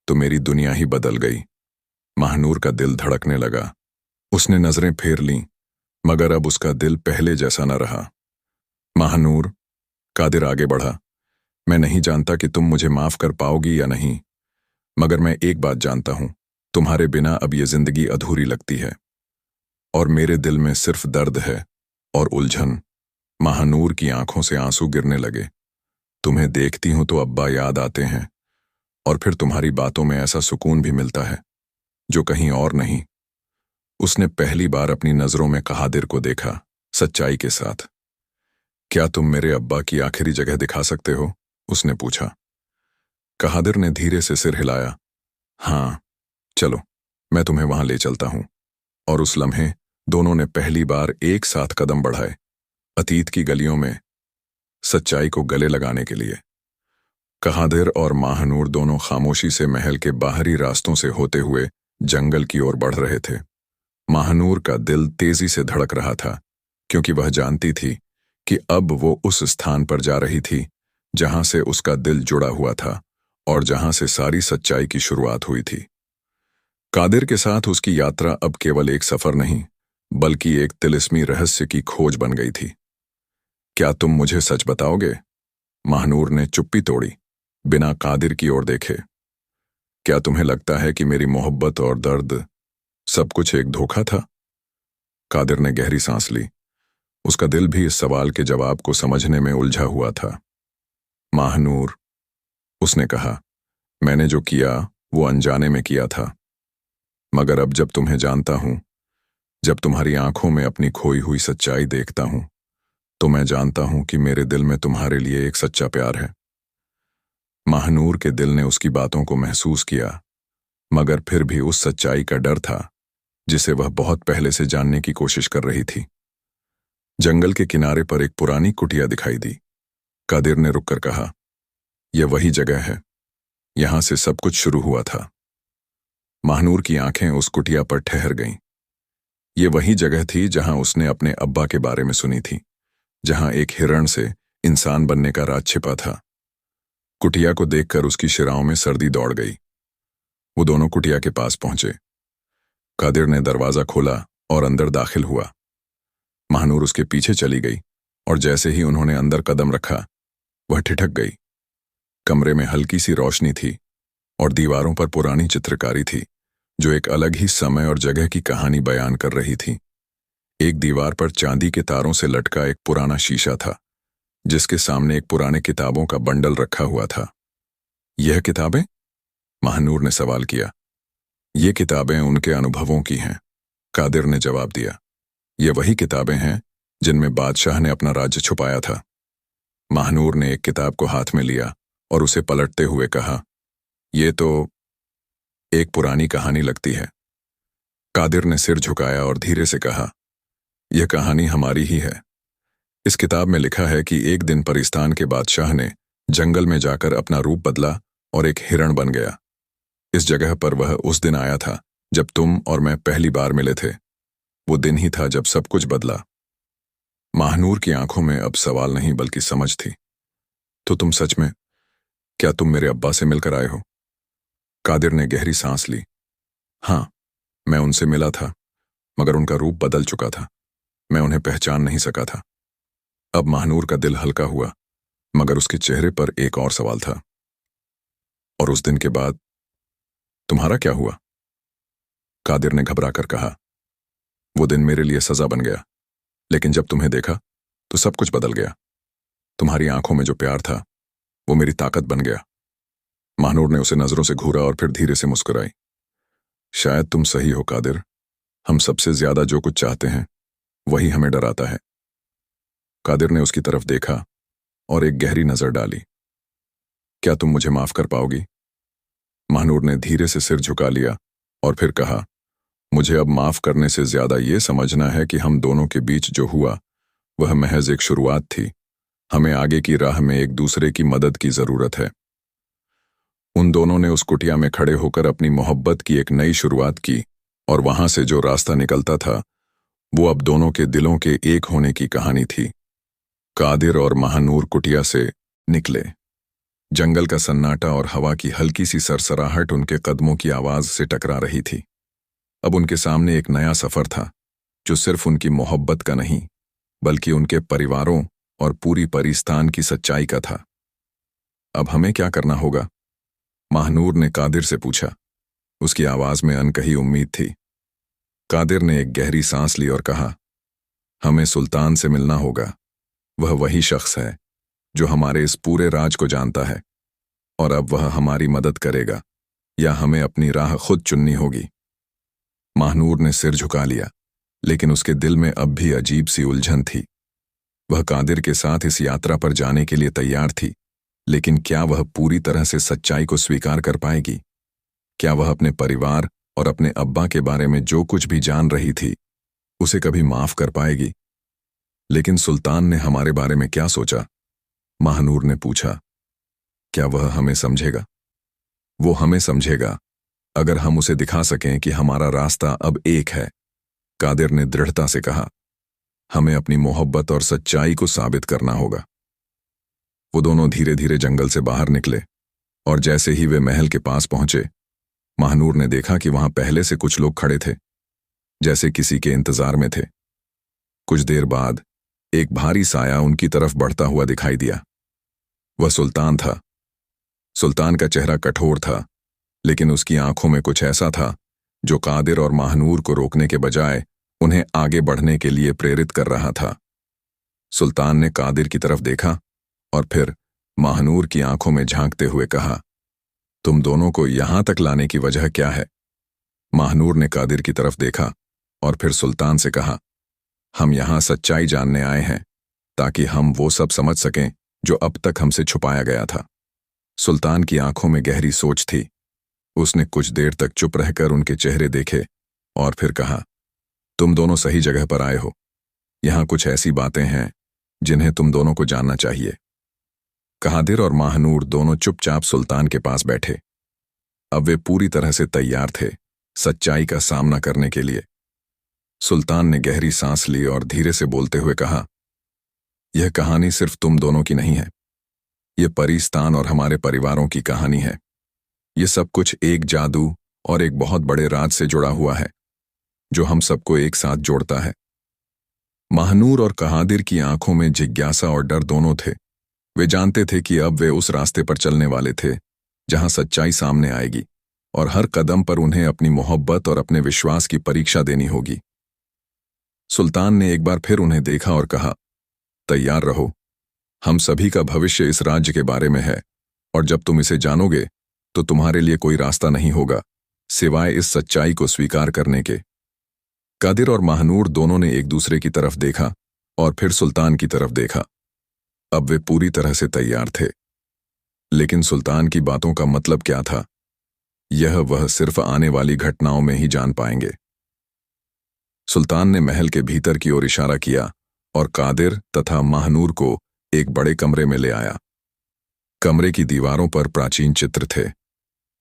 तो मेरी दुनिया ही बदल गई। महानूर का दिल धड़कने लगा। उसने नजरें फेर लीं, मगर अब उसका दिल पहले जैसा न रहा। महानूर, कादिर आगे बढ़ा, मैं नहीं जानता कि तुम मुझे माफ कर पाओगी या नहीं, मगर मैं एक बात जानता हूं, तुम्हारे बिना अब ये जिंदगी अधूरी लगती है। और मेरे दिल में सिर्फ दर्द है और उलझन। महानूर की आंखों से आंसू गिरने लगे। तुम्हें देखती हूं तो अब्बा याद आते हैं, और फिर तुम्हारी बातों में ऐसा सुकून भी मिलता है जो कहीं और नहीं। उसने पहली बार अपनी नजरों में कहादिर को देखा, सच्चाई के साथ। क्या तुम मेरे अब्बा की आखिरी जगह दिखा सकते हो? उसने पूछा। कहादिर ने धीरे से सिर हिलाया। हाँ, चलो, मैं तुम्हें वहां ले चलता हूं। और उस लम्हे दोनों ने पहली बार एक साथ कदम बढ़ाए, अतीत की गलियों में सच्चाई को गले लगाने के लिए। कहादिर और महानूर दोनों खामोशी से महल के बाहरी रास्तों से होते हुए जंगल की ओर बढ़ रहे थे। महानूर का दिल तेजी से धड़क रहा था, क्योंकि वह जानती थी कि अब वो उस स्थान पर जा रही थी जहां से उसका दिल जुड़ा हुआ था और जहां से सारी सच्चाई की शुरुआत हुई थी। कादिर के साथ उसकी यात्रा अब केवल एक सफर नहीं, बल्कि एक तिलिस्मी रहस्य की खोज बन गई थी। क्या तुम मुझे सच बताओगे? महानूर ने चुप्पी तोड़ी, बिना कादिर की ओर देखे। क्या तुम्हें लगता है कि मेरी मोहब्बत और दर्द सब कुछ एक धोखा था? कादिर ने गहरी सांस ली। उसका दिल भी इस सवाल के जवाब को समझने में उलझा हुआ था। महानूर, उसने कहा, मैंने जो किया वो अनजाने में किया था, मगर अब जब तुम्हें जानता हूं, जब तुम्हारी आंखों में अपनी खोई हुई सच्चाई देखता हूं, तो मैं जानता हूं कि मेरे दिल में तुम्हारे लिए एक सच्चा प्यार है। महानूर के दिल ने उसकी बातों को महसूस किया, मगर फिर भी उस सच्चाई का डर था जिसे वह बहुत पहले से जानने की कोशिश कर रही थी। जंगल के किनारे पर एक पुरानी कुटिया दिखाई दी। कादिर ने रुककर कहा, यह वही जगह है, यहां से सब कुछ शुरू हुआ था। महानूर की आंखें उस कुटिया पर ठहर गईं। ये वही जगह थी जहां उसने अपने अब्बा के बारे में सुनी थी, जहां एक हिरण से इंसान बनने का राज छिपा था। कुटिया को देखकर उसकी शिराओं में सर्दी दौड़ गई। वो दोनों कुटिया के पास पहुंचे। कादिर ने दरवाजा खोला और अंदर दाखिल हुआ। महानूर उसके पीछे चली गई, और जैसे ही उन्होंने अंदर कदम रखा, वह ठिठक गई। कमरे में हल्की सी रोशनी थी और दीवारों पर पुरानी चित्रकारी थी जो एक अलग ही समय और जगह की कहानी बयान कर रही थी। एक दीवार पर चांदी के तारों से लटका एक पुराना शीशा था, जिसके सामने एक पुराने किताबों का बंडल रखा हुआ था। यह किताबें? महानूर ने सवाल किया। ये किताबें उनके अनुभवों की हैं, कादिर ने जवाब दिया। ये वही किताबें हैं जिनमें बादशाह ने अपना राज्य छुपाया था। महानूर ने एक किताब को हाथ में लिया और उसे पलटते हुए कहा, ये तो एक पुरानी कहानी लगती है। कादिर ने सिर झुकाया और धीरे से कहा, यह कहानी हमारी ही है। इस किताब में लिखा है कि एक दिन परिस्तान के बादशाह ने जंगल में जाकर अपना रूप बदला और एक हिरण बन गया। इस जगह पर वह उस दिन आया था जब तुम और मैं पहली बार मिले थे। वो दिन ही था जब सब कुछ बदला। महानूर की आंखों में अब सवाल नहीं बल्कि समझ थी। तो तुम सच में, क्या तुम मेरे अब्बा से मिलकर आए हो? कादिर ने गहरी सांस ली। हाँ, मैं उनसे मिला था, मगर उनका रूप बदल चुका था। मैं उन्हें पहचान नहीं सका था। अब महानूर का दिल हल्का हुआ, मगर उसके चेहरे पर एक और सवाल था। और उस दिन के बाद तुम्हारा क्या हुआ? कादिर ने घबराकर कहा, वो दिन मेरे लिए सजा बन गया, लेकिन जब तुम्हें देखा तो सब कुछ बदल गया। तुम्हारी आंखों में जो प्यार था वो मेरी ताकत बन गया। महानूर ने उसे नजरों से घूरा और फिर धीरे से मुस्कुराई। शायद तुम सही हो कादिर, हम सबसे ज्यादा जो कुछ चाहते हैं वही हमें डराता है। कादिर ने उसकी तरफ देखा और एक गहरी नजर डाली। क्या तुम मुझे माफ कर पाओगी? महानूर ने धीरे से सिर झुका लिया और फिर कहा, मुझे अब माफ करने से ज्यादा ये समझना है कि हम दोनों के बीच जो हुआ वह महज एक शुरुआत थी। हमें आगे की राह में एक दूसरे की मदद की जरूरत है। उन दोनों ने उस कुटिया में खड़े होकर अपनी मोहब्बत की एक नई शुरुआत की, और वहां से जो रास्ता निकलता था वो अब दोनों के दिलों के एक होने की कहानी थी। कादिर और महानूर कुटिया से निकले। जंगल का सन्नाटा और हवा की हल्की सी सरसराहट उनके कदमों की आवाज से टकरा रही थी। अब उनके सामने एक नया सफर था, जो सिर्फ उनकी मोहब्बत का नहीं बल्कि उनके परिवारों और पूरी परिस्तान की सच्चाई का था। अब हमें क्या करना होगा? महानूर ने कादिर से पूछा। उसकी आवाज में अनकही उम्मीद थी। कादिर ने एक गहरी सांस ली और कहा, हमें सुल्तान से मिलना होगा। वह वही शख्स है जो हमारे इस पूरे राज को जानता है, और अब वह हमारी मदद करेगा या हमें अपनी राह खुद चुननी होगी। महानूर ने सिर झुका लिया, लेकिन उसके दिल में अब भी अजीब सी उलझन थी। वह कादिर के साथ इस यात्रा पर जाने के लिए तैयार थी, लेकिन क्या वह पूरी तरह से सच्चाई को स्वीकार कर पाएगी? क्या वह अपने परिवार और अपने अब्बा के बारे में जो कुछ भी जान रही थी उसे कभी माफ कर पाएगी? लेकिन सुल्तान ने हमारे बारे में क्या सोचा? महानूर ने पूछा। क्या वह हमें समझेगा? वो हमें समझेगा अगर हम उसे दिखा सकें कि हमारा रास्ता अब एक है, कादिर ने दृढ़ता से कहा। हमें अपनी मोहब्बत और सच्चाई को साबित करना होगा। वो दोनों धीरे धीरे जंगल से बाहर निकले, और जैसे ही वे महल के पास पहुंचे, महानूर ने देखा कि वहां पहले से कुछ लोग खड़े थे, जैसे किसी के इंतजार में थे। कुछ देर बाद एक भारी साया उनकी तरफ बढ़ता हुआ दिखाई दिया। वह सुल्तान था। सुल्तान का चेहरा कठोर था, लेकिन उसकी आंखों में कुछ ऐसा था जो कादिर और महानूर को रोकने के बजाय उन्हें आगे बढ़ने के लिए प्रेरित कर रहा था। सुल्तान ने कादिर की तरफ देखा और फिर महानूर की आंखों में झांकते हुए कहा, तुम दोनों को यहां तक लाने की वजह क्या है? महानूर ने कादिर की तरफ देखा और फिर सुल्तान से कहा, हम यहां सच्चाई जानने आए हैं, ताकि हम वो सब समझ सकें जो अब तक हमसे छुपाया गया था। सुल्तान की आंखों में गहरी सोच थी। उसने कुछ देर तक चुप रहकर उनके चेहरे देखे और फिर कहा, तुम दोनों सही जगह पर आए हो। यहां कुछ ऐसी बातें हैं जिन्हें तुम दोनों को जानना चाहिए। कादिर और महानूर दोनों चुपचाप सुल्तान के पास बैठे। अब वे पूरी तरह से तैयार थे सच्चाई का सामना करने के लिए। सुल्तान ने गहरी सांस ली और धीरे से बोलते हुए कहा, यह कहानी सिर्फ तुम दोनों की नहीं है। यह परिस्तान और हमारे परिवारों की कहानी है। ये सब कुछ एक जादू और एक बहुत बड़े राज से जुड़ा हुआ है, जो हम सबको एक साथ जोड़ता है। महानूर और कादिर की आंखों में जिज्ञासा और डर दोनों थे। वे जानते थे कि अब वे उस रास्ते पर चलने वाले थे जहां सच्चाई सामने आएगी, और हर कदम पर उन्हें अपनी मोहब्बत और अपने विश्वास की परीक्षा देनी होगी। सुल्तान ने एक बार फिर उन्हें देखा और कहा, तैयार रहो। हम सभी का भविष्य इस राज्य के बारे में है, और जब तुम इसे जानोगे तो तुम्हारे लिए कोई रास्ता नहीं होगा सिवाय इस सच्चाई को स्वीकार करने के। कादिर और महानूर दोनों ने एक दूसरे की तरफ देखा और फिर सुल्तान की तरफ देखा। अब वे पूरी तरह से तैयार थे। लेकिन सुल्तान की बातों का मतलब क्या था, यह वह सिर्फ आने वाली घटनाओं में ही जान पाएंगे। सुल्तान ने महल के भीतर की ओर इशारा किया और कादिर तथा महानूर को एक बड़े कमरे में ले आया। कमरे की दीवारों पर प्राचीन चित्र थे,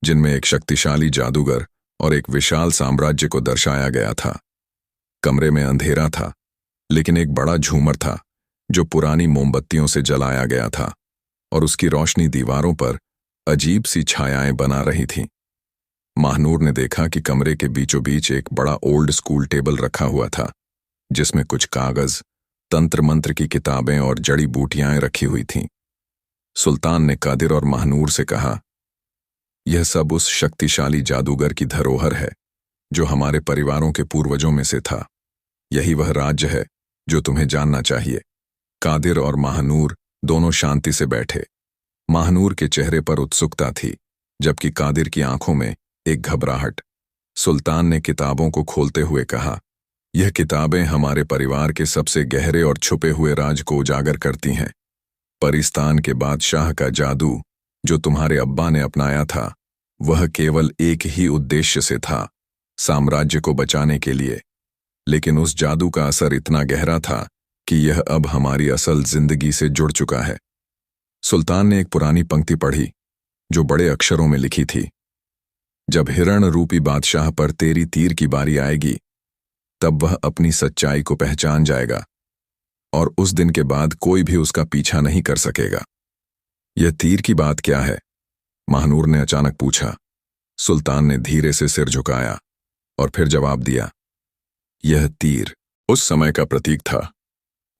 जिनमें एक शक्तिशाली जादूगर और एक विशाल साम्राज्य को दर्शाया गया था। कमरे में अंधेरा था, लेकिन एक बड़ा झूमर था जो पुरानी मोमबत्तियों से जलाया गया था, और उसकी रोशनी दीवारों पर अजीब सी छायाएं बना रही थीं। महानूर ने देखा कि कमरे के बीचों बीच एक बड़ा ओल्ड स्कूल टेबल रखा हुआ था, जिसमें कुछ कागज, तंत्र मंत्र की किताबें और जड़ी बूटियां रखी हुई थीं। सुल्तान ने कादिर और महानूर से कहा, यह सब उस शक्तिशाली जादूगर की धरोहर है जो हमारे परिवारों के पूर्वजों में से था। यही वह राज्य है जो तुम्हें जानना चाहिए। कादिर और महानूर दोनों शांति से बैठे। महानूर के चेहरे पर उत्सुकता थी, जबकि कादिर की आंखों में एक घबराहट। सुल्तान ने किताबों को खोलते हुए कहा, यह किताबें हमारे परिवार के सबसे गहरे और छुपे हुए राज को उजागर करती हैं। परिस्तान के बादशाह का जादू जो तुम्हारे अब्बा ने अपनाया था, वह केवल एक ही उद्देश्य से था, साम्राज्य को बचाने के लिए। लेकिन उस जादू का असर इतना गहरा था कि यह अब हमारी असल जिंदगी से जुड़ चुका है। सुल्तान ने एक पुरानी पंक्ति पढ़ी जो बड़े अक्षरों में लिखी थी, जब हिरण रूपी बादशाह पर तेरी तीर की बारी आएगी, तब वह अपनी सच्चाई को पहचान जाएगा और उस दिन के बाद कोई भी उसका पीछा नहीं कर सकेगा। यह तीर की बात क्या है? महानूर ने अचानक पूछा। सुल्तान ने धीरे से सिर झुकाया और फिर जवाब दिया, यह तीर उस समय का प्रतीक था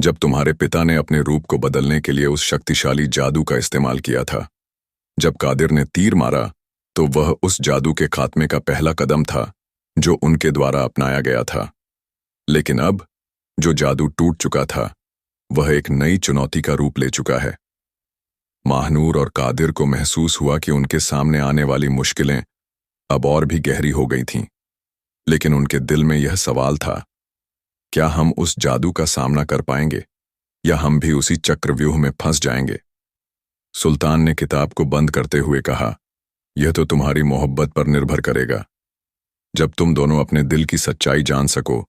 जब तुम्हारे पिता ने अपने रूप को बदलने के लिए उस शक्तिशाली जादू का इस्तेमाल किया था। जब कादिर ने तीर मारा तो वह उस जादू के खात्मे का पहला कदम था जो उनके द्वारा अपनाया गया था। लेकिन अब जो जादू टूट चुका था वह एक नई चुनौती का रूप ले चुका है। महानूर और कादिर को महसूस हुआ कि उनके सामने आने वाली मुश्किलें अब और भी गहरी हो गई थीं। लेकिन उनके दिल में यह सवाल था, क्या हम उस जादू का सामना कर पाएंगे या हम भी उसी चक्रव्यूह में फंस जाएंगे? सुल्तान ने किताब को बंद करते हुए कहा, यह तो तुम्हारी मोहब्बत पर निर्भर करेगा। जब तुम दोनों अपने दिल की सच्चाई जान सको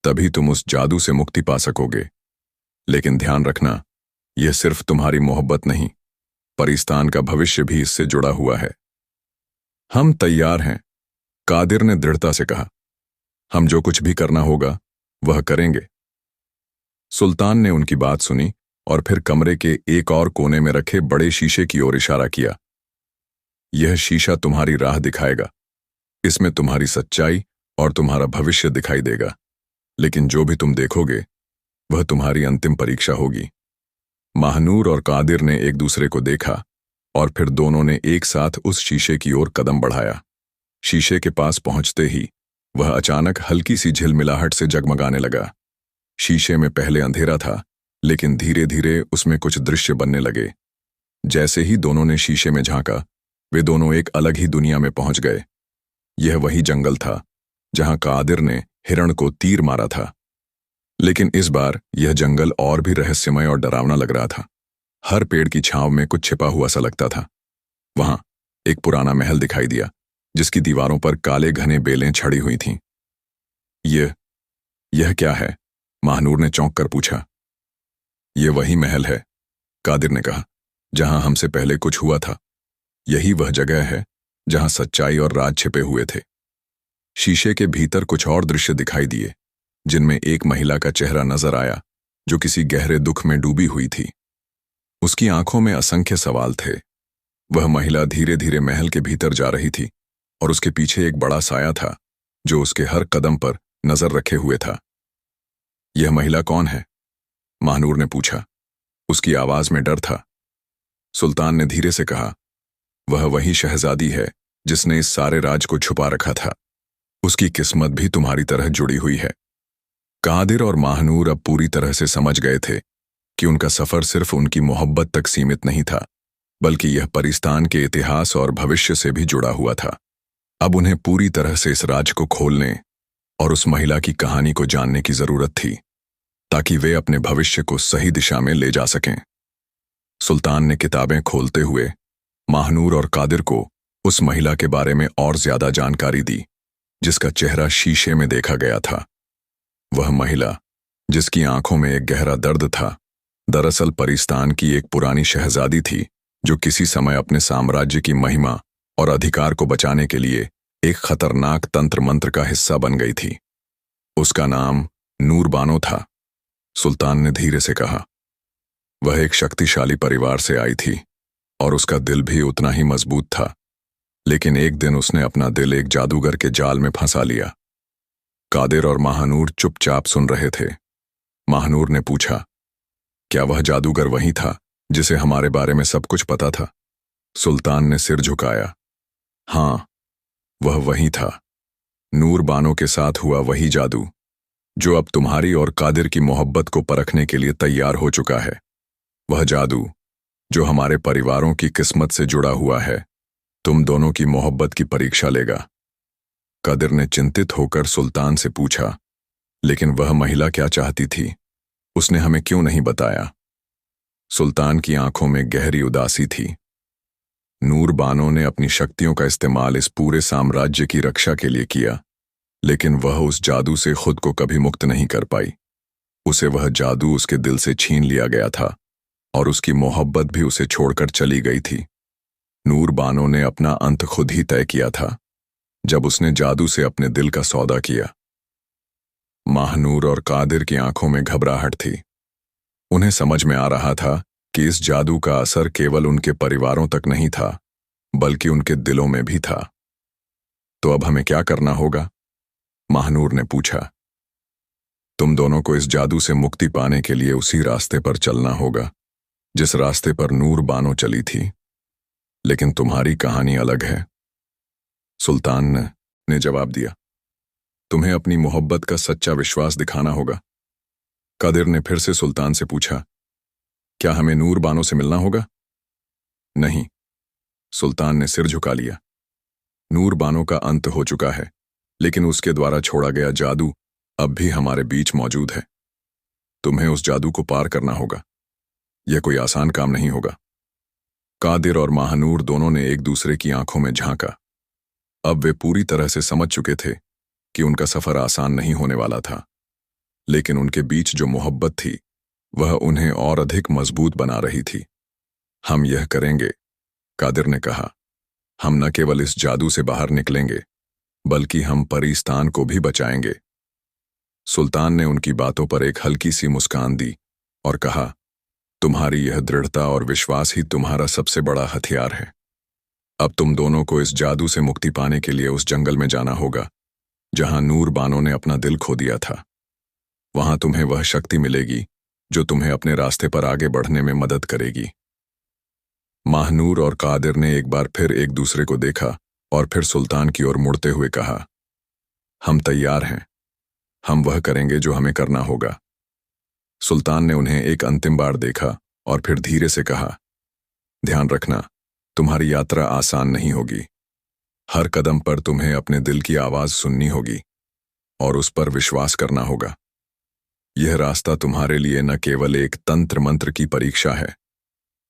तभी तुम उस जादू से मुक्ति पा सकोगे। लेकिन ध्यान रखना, यह सिर्फ तुम्हारी मोहब्बत नहीं, परिस्तान का भविष्य भी इससे जुड़ा हुआ है। हम तैयार हैं, कादिर ने दृढ़ता से कहा। हम जो कुछ भी करना होगा वह करेंगे। सुल्तान ने उनकी बात सुनी और फिर कमरे के एक और कोने में रखे बड़े शीशे की ओर इशारा किया। यह शीशा तुम्हारी राह दिखाएगा। इसमें तुम्हारी सच्चाई और तुम्हारा भविष्य दिखाई देगा। लेकिन जो भी तुम देखोगे वह तुम्हारी अंतिम परीक्षा होगी। महानूर और कादिर ने एक दूसरे को देखा और फिर दोनों ने एक साथ उस शीशे की ओर कदम बढ़ाया। शीशे के पास पहुंचते ही वह अचानक हल्की सी झिलमिलाहट से जगमगाने लगा। शीशे में पहले अंधेरा था, लेकिन धीरे धीरे उसमें कुछ दृश्य बनने लगे। जैसे ही दोनों ने शीशे में झांका, वे दोनों एक अलग ही दुनिया में पहुंच गए। यह वही जंगल था जहां कादिर ने हिरण को तीर मारा था। लेकिन इस बार यह जंगल और भी रहस्यमय और डरावना लग रहा था। हर पेड़ की छांव में कुछ छिपा हुआ सा लगता था। वहां एक पुराना महल दिखाई दिया जिसकी दीवारों पर काले घने बेलें छड़ी हुई थीं। यह क्या है? महानूर ने चौंक कर पूछा। यह वही महल है, कादिर ने कहा, जहां हमसे पहले कुछ हुआ था। यही वह जगह है जहां सच्चाई और राज छिपे हुए थे। शीशे के भीतर कुछ और दृश्य दिखाई दिए, जिनमें एक महिला का चेहरा नजर आया जो किसी गहरे दुख में डूबी हुई थी। उसकी आंखों में असंख्य सवाल थे। वह महिला धीरे धीरे महल के भीतर जा रही थी और उसके पीछे एक बड़ा साया था जो उसके हर कदम पर नजर रखे हुए था। यह महिला कौन है? महानूर ने पूछा। उसकी आवाज में डर था। सुल्तान ने धीरे से कहा, वह वही शहजादी है जिसने इस सारे राज को छुपा रखा था। उसकी किस्मत भी तुम्हारी तरह जुड़ी हुई है। कादिर और महानूर अब पूरी तरह से समझ गए थे कि उनका सफर सिर्फ उनकी मोहब्बत तक सीमित नहीं था, बल्कि यह परिस्तान के इतिहास और भविष्य से भी जुड़ा हुआ था। अब उन्हें पूरी तरह से इस राज को खोलने और उस महिला की कहानी को जानने की जरूरत थी, ताकि वे अपने भविष्य को सही दिशा में ले जा सकें। सुल्तान ने किताबें खोलते हुए महानूर और कादिर को उस महिला के बारे में और ज्यादा जानकारी दी, जिसका चेहरा शीशे में देखा गया था। वह महिला, जिसकी आंखों में एक गहरा दर्द था, दरअसल परिस्तान की एक पुरानी शहजादी थी जो किसी समय अपने साम्राज्य की महिमा और अधिकार को बचाने के लिए एक खतरनाक तंत्र मंत्र का हिस्सा बन गई थी। उसका नाम नूर बानो था। सुल्तान ने धीरे से कहा, वह एक शक्तिशाली परिवार से आई थी और उसका दिल भी उतना ही मजबूत था। लेकिन एक दिन उसने अपना दिल एक जादूगर के जाल में फंसा लिया। कादिर और महानूर चुपचाप सुन रहे थे। महानूर ने पूछा, क्या वह जादूगर वही था जिसे हमारे बारे में सब कुछ पता था? सुल्तान ने सिर झुकाया। हाँ, वह वही था। नूर बानो के साथ हुआ वही जादू जो अब तुम्हारी और कादिर की मोहब्बत को परखने के लिए तैयार हो चुका है। वह जादू जो हमारे परिवारों की किस्मत से जुड़ा हुआ है, तुम दोनों की मोहब्बत की परीक्षा लेगा। कादिर ने चिंतित होकर सुल्तान से पूछा, लेकिन वह महिला क्या चाहती थी? उसने हमें क्यों नहीं बताया? सुल्तान की आंखों में गहरी उदासी थी। नूर बानो ने अपनी शक्तियों का इस्तेमाल इस पूरे साम्राज्य की रक्षा के लिए किया, लेकिन वह उस जादू से खुद को कभी मुक्त नहीं कर पाई। उसे वह जादू उसके दिल से छीन लिया गया था और उसकी मोहब्बत भी उसे छोड़कर चली गई थी। नूर बानो ने अपना अंत खुद ही तय किया था जब उसने जादू से अपने दिल का सौदा किया। महानूर और कादिर की आंखों में घबराहट थी। उन्हें समझ में आ रहा था कि इस जादू का असर केवल उनके परिवारों तक नहीं था, बल्कि उनके दिलों में भी था। तो अब हमें क्या करना होगा? महानूर ने पूछा। तुम दोनों को इस जादू से मुक्ति पाने के लिए उसी रास्ते पर चलना होगा जिस रास्ते पर नूर बानो चली थी, लेकिन तुम्हारी कहानी अलग है। सुल्तान ने जवाब दिया। तुम्हें अपनी मोहब्बत का सच्चा विश्वास दिखाना होगा। कादिर ने फिर से सुल्तान से पूछा, क्या हमें नूर बानो से मिलना होगा? नहीं, सुल्तान ने सिर झुका लिया। नूर बानो का अंत हो चुका है, लेकिन उसके द्वारा छोड़ा गया जादू अब भी हमारे बीच मौजूद है। तुम्हें उस जादू को पार करना होगा। यह कोई आसान काम नहीं होगा। कादिर और महानूर दोनों ने एक दूसरे की आंखों में झांका। अब वे पूरी तरह से समझ चुके थे कि उनका सफर आसान नहीं होने वाला था, लेकिन उनके बीच जो मोहब्बत थी वह उन्हें और अधिक मजबूत बना रही थी। हम यह करेंगे, कादिर ने कहा। हम न केवल इस जादू से बाहर निकलेंगे, बल्कि हम परिस्तान को भी बचाएंगे। सुल्तान ने उनकी बातों पर एक हल्की सी मुस्कान दी और कहा, तुम्हारी यह दृढ़ता और विश्वास ही तुम्हारा सबसे बड़ा हथियार है। अब तुम दोनों को इस जादू से मुक्ति पाने के लिए उस जंगल में जाना होगा जहां नूर बानो ने अपना दिल खो दिया था। वहां तुम्हें वह शक्ति मिलेगी जो तुम्हें अपने रास्ते पर आगे बढ़ने में मदद करेगी। महानूर और कादिर ने एक बार फिर एक दूसरे को देखा और फिर सुल्तान की ओर मुड़ते हुए कहा, हम तैयार हैं। हम वह करेंगे जो हमें करना होगा। सुल्तान ने उन्हें एक अंतिम बार देखा और फिर धीरे से कहा, ध्यान रखना, तुम्हारी यात्रा आसान नहीं होगी। हर कदम पर तुम्हें अपने दिल की आवाज सुननी होगी और उस पर विश्वास करना होगा। यह रास्ता तुम्हारे लिए न केवल एक तंत्र मंत्र की परीक्षा है,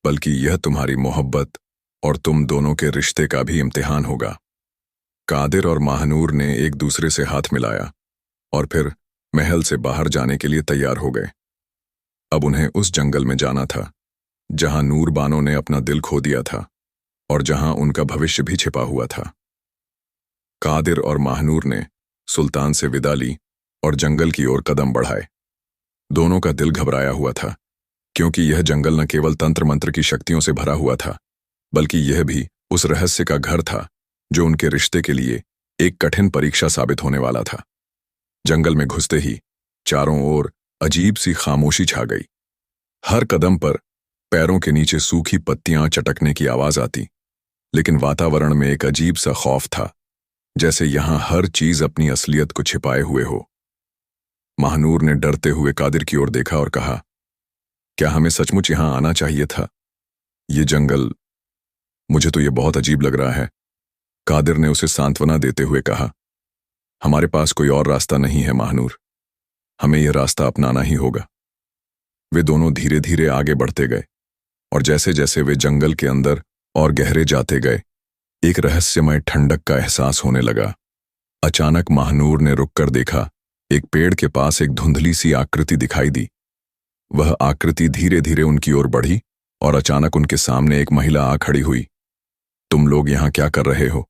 बल्कि यह तुम्हारी मोहब्बत और तुम दोनों के रिश्ते का भी इम्तिहान होगा। कादिर और महानूर ने एक दूसरे से हाथ मिलाया और फिर महल से बाहर जाने के लिए तैयार हो गए। अब उन्हें उस जंगल में जाना था जहां नूर बानो ने अपना दिल खो दिया था और जहां उनका भविष्य भी छिपा हुआ था। कादिर और महानूर ने सुल्तान से विदा ली और जंगल की ओर कदम बढ़ाए। दोनों का दिल घबराया हुआ था, क्योंकि यह जंगल न केवल तंत्र मंत्र की शक्तियों से भरा हुआ था, बल्कि यह भी उस रहस्य का घर था जो उनके रिश्ते के लिए एक कठिन परीक्षा साबित होने वाला था। जंगल में घुसते ही चारों ओर अजीब सी खामोशी छा गई। हर कदम पर पैरों के नीचे सूखी पत्तियां चटकने की आवाज आती, लेकिन वातावरण में एक अजीब सा खौफ था, जैसे यहां हर चीज अपनी असलियत को छिपाए हुए हो। महानूर ने डरते हुए कादिर की ओर देखा और कहा, क्या हमें सचमुच यहां आना चाहिए था? ये जंगल, मुझे तो ये बहुत अजीब लग रहा है। कादिर ने उसे सांत्वना देते हुए कहा, हमारे पास कोई और रास्ता नहीं है महानूर, हमें यह रास्ता अपनाना ही होगा। वे दोनों धीरे धीरे आगे बढ़ते गए और जैसे जैसे वे जंगल के अंदर और गहरे जाते गए, एक रहस्यमय ठंडक का एहसास होने लगा। अचानक महानूर ने रुककर देखा। एक पेड़ के पास एक धुंधली सी आकृति दिखाई दी। वह आकृति धीरे धीरे उनकी ओर बढ़ी और अचानक उनके सामने एक महिला आ खड़ी हुई। तुम लोग यहां क्या कर रहे हो?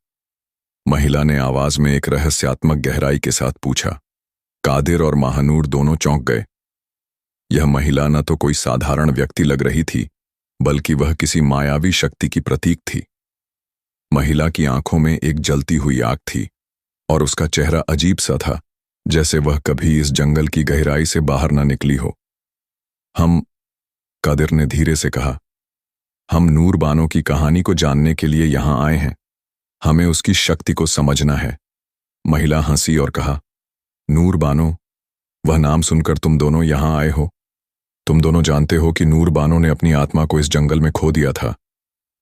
महिला ने आवाज में एक रहस्यात्मक गहराई के साथ पूछा। कादिर और महानूर दोनों चौंक गए। यह महिला न तो कोई साधारण व्यक्ति लग रही थी, बल्कि वह किसी मायावी शक्ति की प्रतीक थी। महिला की आंखों में एक जलती हुई आग थी और उसका चेहरा अजीब सा था, जैसे वह कभी इस जंगल की गहराई से बाहर न निकली हो। कादिर ने धीरे से कहा, हम नूर बानो की कहानी को जानने के लिए यहां आए हैं। हमें उसकी शक्ति को समझना है। महिला हंसी और कहा, नूर बानो? वह नाम सुनकर तुम दोनों यहां आए हो? तुम दोनों जानते हो कि नूर बानो ने अपनी आत्मा को इस जंगल में खो दिया था,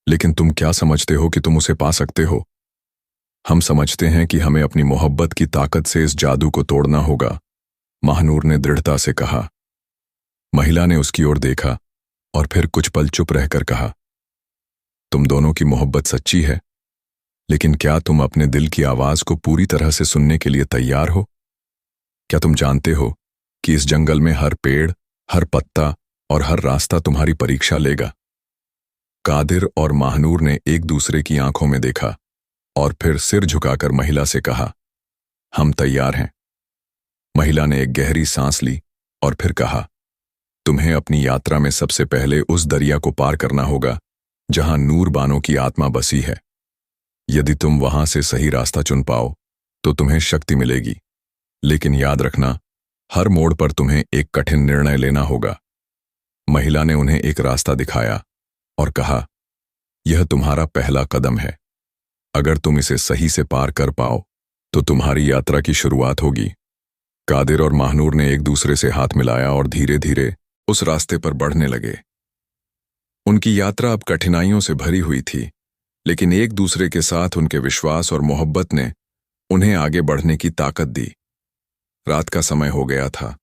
लेकिन तुम क्या समझते हो कि तुम उसे पा सकते हो? हम समझते हैं कि हमें अपनी मोहब्बत की ताकत से इस जादू को तोड़ना होगा, महानूर ने दृढ़ता से कहा। महिला ने उसकी ओर देखा और फिर कुछ पल चुप रहकर कहा, तुम दोनों की मोहब्बत सच्ची है, लेकिन क्या तुम अपने दिल की आवाज को पूरी तरह से सुनने के लिए तैयार हो? क्या तुम जानते हो कि इस जंगल में हर पेड़, हर पत्ता और हर रास्ता तुम्हारी परीक्षा लेगा? कादिर और महानूर ने एक दूसरे की आंखों में देखा और फिर सिर झुकाकर महिला से कहा, हम तैयार हैं। महिला ने एक गहरी सांस ली और फिर कहा, तुम्हें अपनी यात्रा में सबसे पहले उस दरिया को पार करना होगा जहां नूर बानो की आत्मा बसी है। यदि तुम वहां से सही रास्ता चुन पाओ तो तुम्हें शक्ति मिलेगी, लेकिन याद रखना, हर मोड़ पर तुम्हें एक कठिन निर्णय लेना होगा। महिला ने उन्हें एक रास्ता दिखाया और कहा, यह तुम्हारा पहला कदम है। अगर तुम इसे सही से पार कर पाओ तो तुम्हारी यात्रा की शुरुआत होगी। कादिर और महानूर ने एक दूसरे से हाथ मिलाया और धीरे धीरे उस रास्ते पर बढ़ने लगे। उनकी यात्रा अब कठिनाइयों से भरी हुई थी, लेकिन एक दूसरे के साथ उनके विश्वास और मोहब्बत ने उन्हें आगे बढ़ने की ताकत दी। रात का समय हो गया था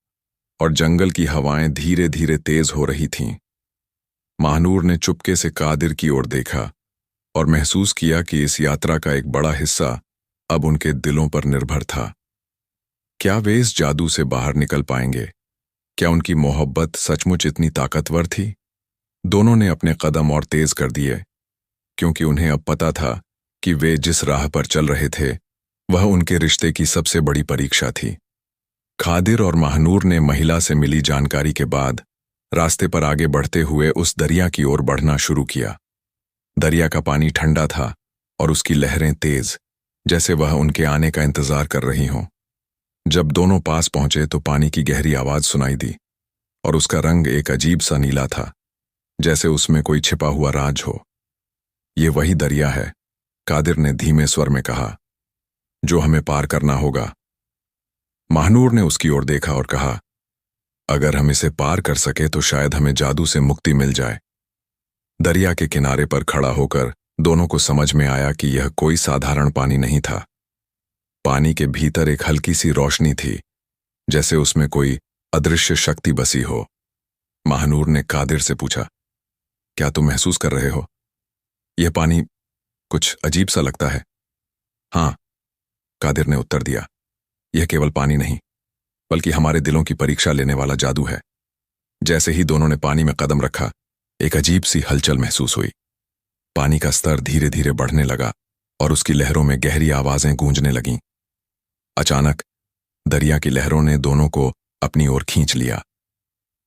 और जंगल की हवाएं धीरे धीरे तेज हो रही थीं। महानूर ने चुपके से कादिर की ओर देखा और महसूस किया कि इस यात्रा का एक बड़ा हिस्सा अब उनके दिलों पर निर्भर था। क्या वे इस जादू से बाहर निकल पाएंगे? क्या उनकी मोहब्बत सचमुच इतनी ताकतवर थी? दोनों ने अपने कदम और तेज कर दिए, क्योंकि उन्हें अब पता था कि वे जिस राह पर चल रहे थे वह उनके रिश्ते की सबसे बड़ी परीक्षा थी। कादिर और महानूर ने महिला से मिली जानकारी के बाद रास्ते पर आगे बढ़ते हुए उस दरिया की ओर बढ़ना शुरू किया। दरिया का पानी ठंडा था और उसकी लहरें तेज, जैसे वह उनके आने का इंतजार कर रही हों। जब दोनों पास पहुंचे तो पानी की गहरी आवाज सुनाई दी और उसका रंग एक अजीब सा नीला था, जैसे उसमें कोई छिपा हुआ राज हो। ये वही दरिया है, कादिर ने धीमे स्वर में कहा, जो हमें पार करना होगा। महानूर ने उसकी ओर देखा और कहा, अगर हम इसे पार कर सके तो शायद हमें जादू से मुक्ति मिल जाए। दरिया के किनारे पर खड़ा होकर दोनों को समझ में आया कि यह कोई साधारण पानी नहीं था। पानी के भीतर एक हल्की सी रोशनी थी, जैसे उसमें कोई अदृश्य शक्ति बसी हो। महानूर ने कादिर से पूछा, क्या तुम महसूस कर रहे हो? यह पानी कुछ अजीब सा लगता है। हाँ, कादिर ने उत्तर दिया, यह केवल पानी नहीं, बल्कि हमारे दिलों की परीक्षा लेने वाला जादू है। जैसे ही दोनों ने पानी में कदम रखा, एक अजीब सी हलचल महसूस हुई। पानी का स्तर धीरे धीरे बढ़ने लगा और उसकी लहरों में गहरी आवाजें गूंजने लगीं। अचानक दरिया की लहरों ने दोनों को अपनी ओर खींच लिया।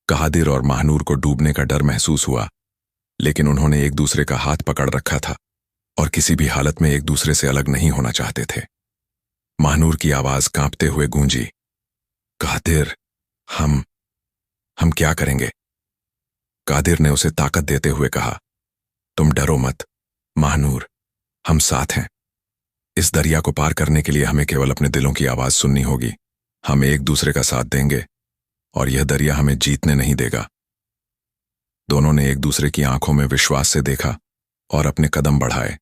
कादिर और महानूर को डूबने का डर महसूस हुआ, लेकिन उन्होंने एक दूसरे का हाथ पकड़ रखा था और किसी भी हालत में एक दूसरे से अलग नहीं होना चाहते थे। महानूर की आवाज कांपते हुए गूंजी, कादिर, हम क्या करेंगे? कादिर ने उसे ताकत देते हुए कहा, तुम डरो मत महानूर, हम साथ हैं। इस दरिया को पार करने के लिए हमें केवल अपने दिलों की आवाज सुननी होगी। हम एक दूसरे का साथ देंगे और यह दरिया हमें जीतने नहीं देगा। दोनों ने एक दूसरे की आंखों में विश्वास से देखा और अपने कदम बढ़ाए।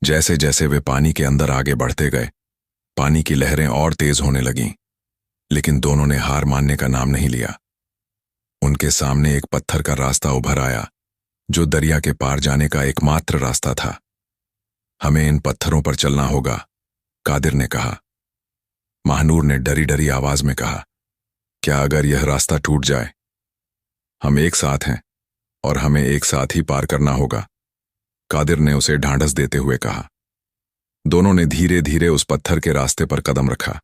जैसे जैसे वे पानी के अंदर आगे बढ़ते गए, पानी की लहरें और तेज होने लगीं, लेकिन दोनों ने हार मानने का नाम नहीं लिया। उनके सामने एक पत्थर का रास्ता उभर आया, जो दरिया के पार जाने का एकमात्र रास्ता था। हमें इन पत्थरों पर चलना होगा, कादिर ने कहा। महानूर ने डरी डरी आवाज में कहा, क्या अगर यह रास्ता टूट जाए? हम एक साथ हैं और हमें एक साथ ही पार करना होगा, कादिर ने उसे ढांढस देते हुए कहा। दोनों ने धीरे धीरे उस पत्थर के रास्ते पर कदम रखा।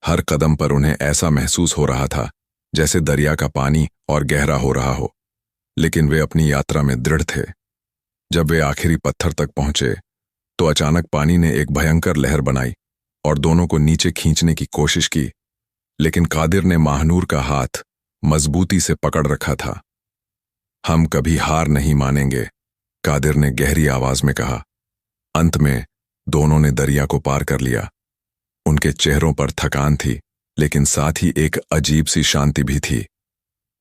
हर कदम पर उन्हें ऐसा महसूस हो रहा था जैसे दरिया का पानी और गहरा हो रहा हो, लेकिन वे अपनी यात्रा में दृढ़ थे। जब वे आखिरी पत्थर तक पहुंचे तो अचानक पानी ने एक भयंकर लहर बनाई और दोनों को नीचे खींचने की कोशिश की, लेकिन कादिर ने महानूर का हाथ मजबूती से पकड़ रखा था। हम कभी हार नहीं मानेंगे, कादिर ने गहरी आवाज में कहा। अंत में दोनों ने दरिया को पार कर लिया। उनके चेहरों पर थकान थी, लेकिन साथ ही एक अजीब सी शांति भी थी।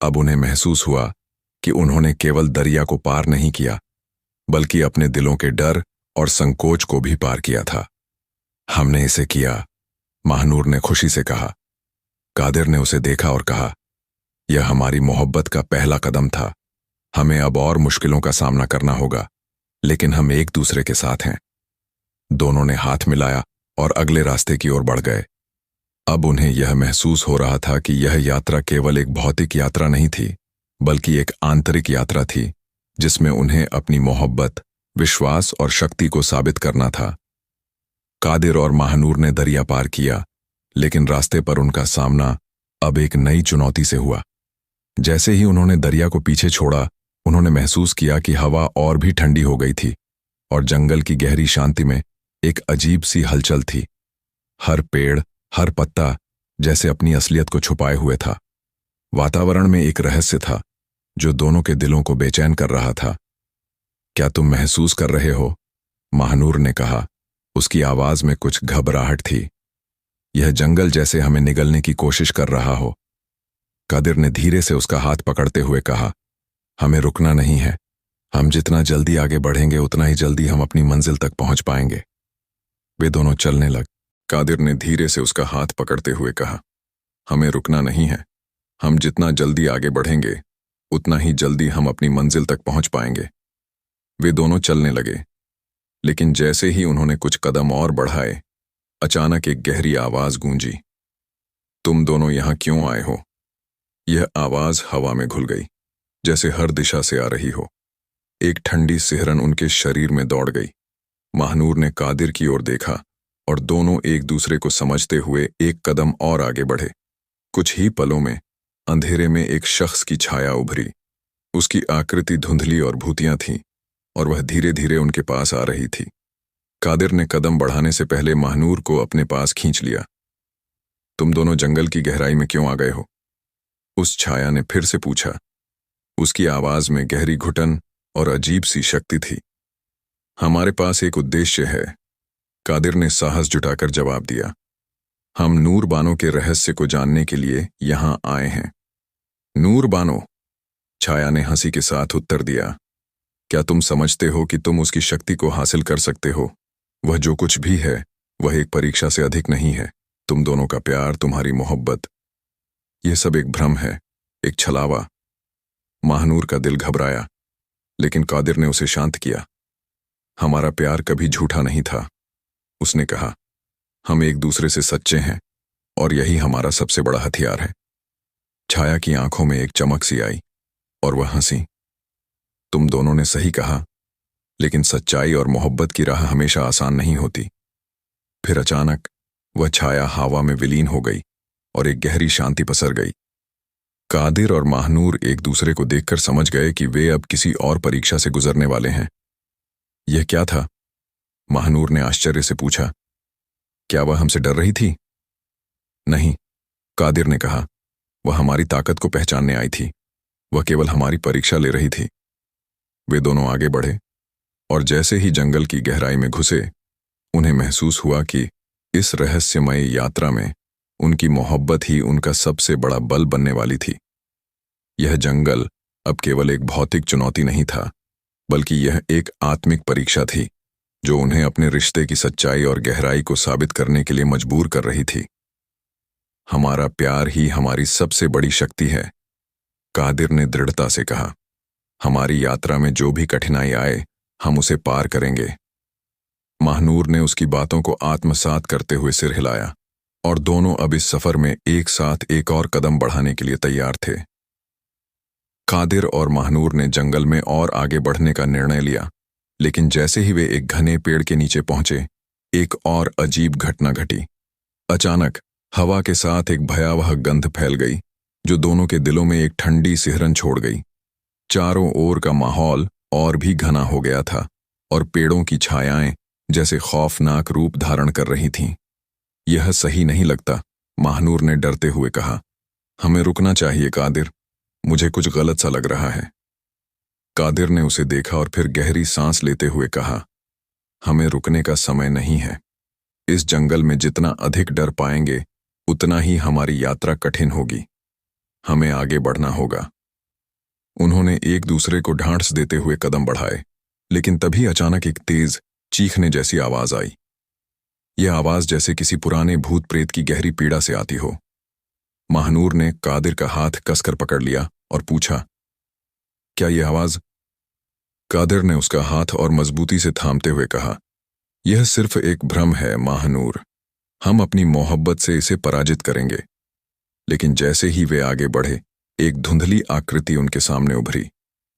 अब उन्हें महसूस हुआ कि उन्होंने केवल दरिया को पार नहीं किया, बल्कि अपने दिलों के डर और संकोच को भी पार किया था। हमने इसे किया, महानूर ने खुशी से कहा। कादिर ने उसे देखा और कहा, यह हमारी मोहब्बत का पहला कदम था। हमें अब और मुश्किलों का सामना करना होगा, लेकिन हम एक दूसरे के साथ हैं। दोनों ने हाथ मिलाया और अगले रास्ते की ओर बढ़ गए। अब उन्हें यह महसूस हो रहा था कि यह यात्रा केवल एक भौतिक यात्रा नहीं थी, बल्कि एक आंतरिक यात्रा थी, जिसमें उन्हें अपनी मोहब्बत, विश्वास और शक्ति को साबित करना था। कादिर और महानूर ने दरिया पार किया, लेकिन रास्ते पर उनका सामना अब एक नई चुनौती से हुआ। जैसे ही उन्होंने दरिया को पीछे छोड़ा, उन्होंने महसूस किया कि हवा और भी ठंडी हो गई थी और जंगल की गहरी शांति में एक अजीब सी हलचल थी। हर पेड़, हर पत्ता जैसे अपनी असलियत को छुपाए हुए था। वातावरण में एक रहस्य था जो दोनों के दिलों को बेचैन कर रहा था। क्या तुम महसूस कर रहे हो? महानूर ने कहा। उसकी आवाज में कुछ घबराहट थी। यह जंगल जैसे हमें निगलने की कोशिश कर रहा हो। कादिर ने धीरे से उसका हाथ पकड़ते हुए कहा, हमें रुकना नहीं है। हम जितना जल्दी आगे बढ़ेंगे उतना ही जल्दी हम अपनी मंजिल तक पहुंच पाएंगे। वे दोनों चलने लगे। कादिर ने धीरे से उसका हाथ पकड़ते हुए कहा, हमें रुकना नहीं है। हम जितना जल्दी आगे बढ़ेंगे उतना ही जल्दी हम अपनी मंजिल तक पहुंच पाएंगे। वे दोनों चलने लगे, लेकिन जैसे ही उन्होंने कुछ कदम और बढ़ाए, अचानक एक गहरी आवाज गूंजी। तुम दोनों यहां क्यों आए हो? यह आवाज हवा में घुल गई, जैसे हर दिशा से आ रही हो। एक ठंडी सिहरन उनके शरीर में दौड़ गई। महानूर ने कादिर की ओर देखा और दोनों एक दूसरे को समझते हुए एक कदम और आगे बढ़े। कुछ ही पलों में अंधेरे में एक शख्स की छाया उभरी। उसकी आकृति धुंधली और भूतियां थीं और वह धीरे धीरे उनके पास आ रही थी। कादिर ने कदम बढ़ाने से पहले महानूर को अपने पास खींच लिया। तुम दोनों जंगल की गहराई में क्यों आ गए हो? उस छाया ने फिर से पूछा। उसकी आवाज में गहरी घुटन और अजीब सी शक्ति थी। हमारे पास एक उद्देश्य है, कादिर ने साहस जुटाकर जवाब दिया। हम नूर बानो के रहस्य को जानने के लिए यहां आए हैं। नूर बानो? छाया ने हंसी के साथ उत्तर दिया। क्या तुम समझते हो कि तुम उसकी शक्ति को हासिल कर सकते हो? वह जो कुछ भी है वह एक परीक्षा से अधिक नहीं है। तुम दोनों का प्यार, तुम्हारी मोहब्बत, यह सब एक भ्रम है, एक छलावा। महानूर का दिल घबराया, लेकिन कादिर ने उसे शांत किया। हमारा प्यार कभी झूठा नहीं था, उसने कहा। हम एक दूसरे से सच्चे हैं और यही हमारा सबसे बड़ा हथियार है। छाया की आंखों में एक चमक सी आई और वह हंसी। तुम दोनों ने सही कहा, लेकिन सच्चाई और मोहब्बत की राह हमेशा आसान नहीं होती। फिर अचानक वह छाया हवा में विलीन हो गई और एक गहरी शांति पसर गई। कादिर और महानूर एक दूसरे को देखकर समझ गए कि वे अब किसी और परीक्षा से गुजरने वाले हैं। यह क्या था? महानूर ने आश्चर्य से पूछा। क्या वह हमसे डर रही थी? नहीं, कादिर ने कहा। वह हमारी ताकत को पहचानने आई थी। वह केवल हमारी परीक्षा ले रही थी। वे दोनों आगे बढ़े और जैसे ही जंगल की गहराई में घुसे, उन्हें महसूस हुआ कि इस रहस्यमय यात्रा में उनकी मोहब्बत ही उनका सबसे बड़ा बल बनने वाली थी। यह जंगल अब केवल एक भौतिक चुनौती नहीं था, बल्कि यह एक आत्मिक परीक्षा थी जो उन्हें अपने रिश्ते की सच्चाई और गहराई को साबित करने के लिए मजबूर कर रही थी। हमारा प्यार ही हमारी सबसे बड़ी शक्ति है, कादिर ने दृढ़ता से कहा। हमारी यात्रा में जो भी कठिनाई आए, हम उसे पार करेंगे। महानूर ने उसकी बातों को आत्मसात करते हुए सिर हिलाया और दोनों अब इस सफर में एक साथ एक और कदम बढ़ाने के लिए तैयार थे। कादिर और महानूर ने जंगल में और आगे बढ़ने का निर्णय लिया, लेकिन जैसे ही वे एक घने पेड़ के नीचे पहुंचे, एक और अजीब घटना घटी। अचानक हवा के साथ एक भयावह गंध फैल गई जो दोनों के दिलों में एक ठंडी सिहरन छोड़ गई। चारों ओर का माहौल और भी घना हो गया था और पेड़ों की छायाएं जैसे खौफनाक रूप धारण कर रही थीं। यह सही नहीं लगता, महानूर ने डरते हुए कहा। हमें रुकना चाहिए कादिर, मुझे कुछ गलत सा लग रहा है। कादिर ने उसे देखा और फिर गहरी सांस लेते हुए कहा, हमें रुकने का समय नहीं है। इस जंगल में जितना अधिक डर पाएंगे उतना ही हमारी यात्रा कठिन होगी। हमें आगे बढ़ना होगा। उन्होंने एक दूसरे को ढांढस देते हुए कदम बढ़ाए, लेकिन तभी अचानक एक तेज चीखने जैसी आवाज आई। यह आवाज जैसे किसी पुराने भूत प्रेत की गहरी पीड़ा से आती हो। महानूर ने कादिर का हाथ कसकर पकड़ लिया और पूछा, क्या यह आवाज? कादिर ने उसका हाथ और मजबूती से थामते हुए कहा, यह सिर्फ एक भ्रम है महानूर। हम अपनी मोहब्बत से इसे पराजित करेंगे। लेकिन जैसे ही वे आगे बढ़े, एक धुंधली आकृति उनके सामने उभरी।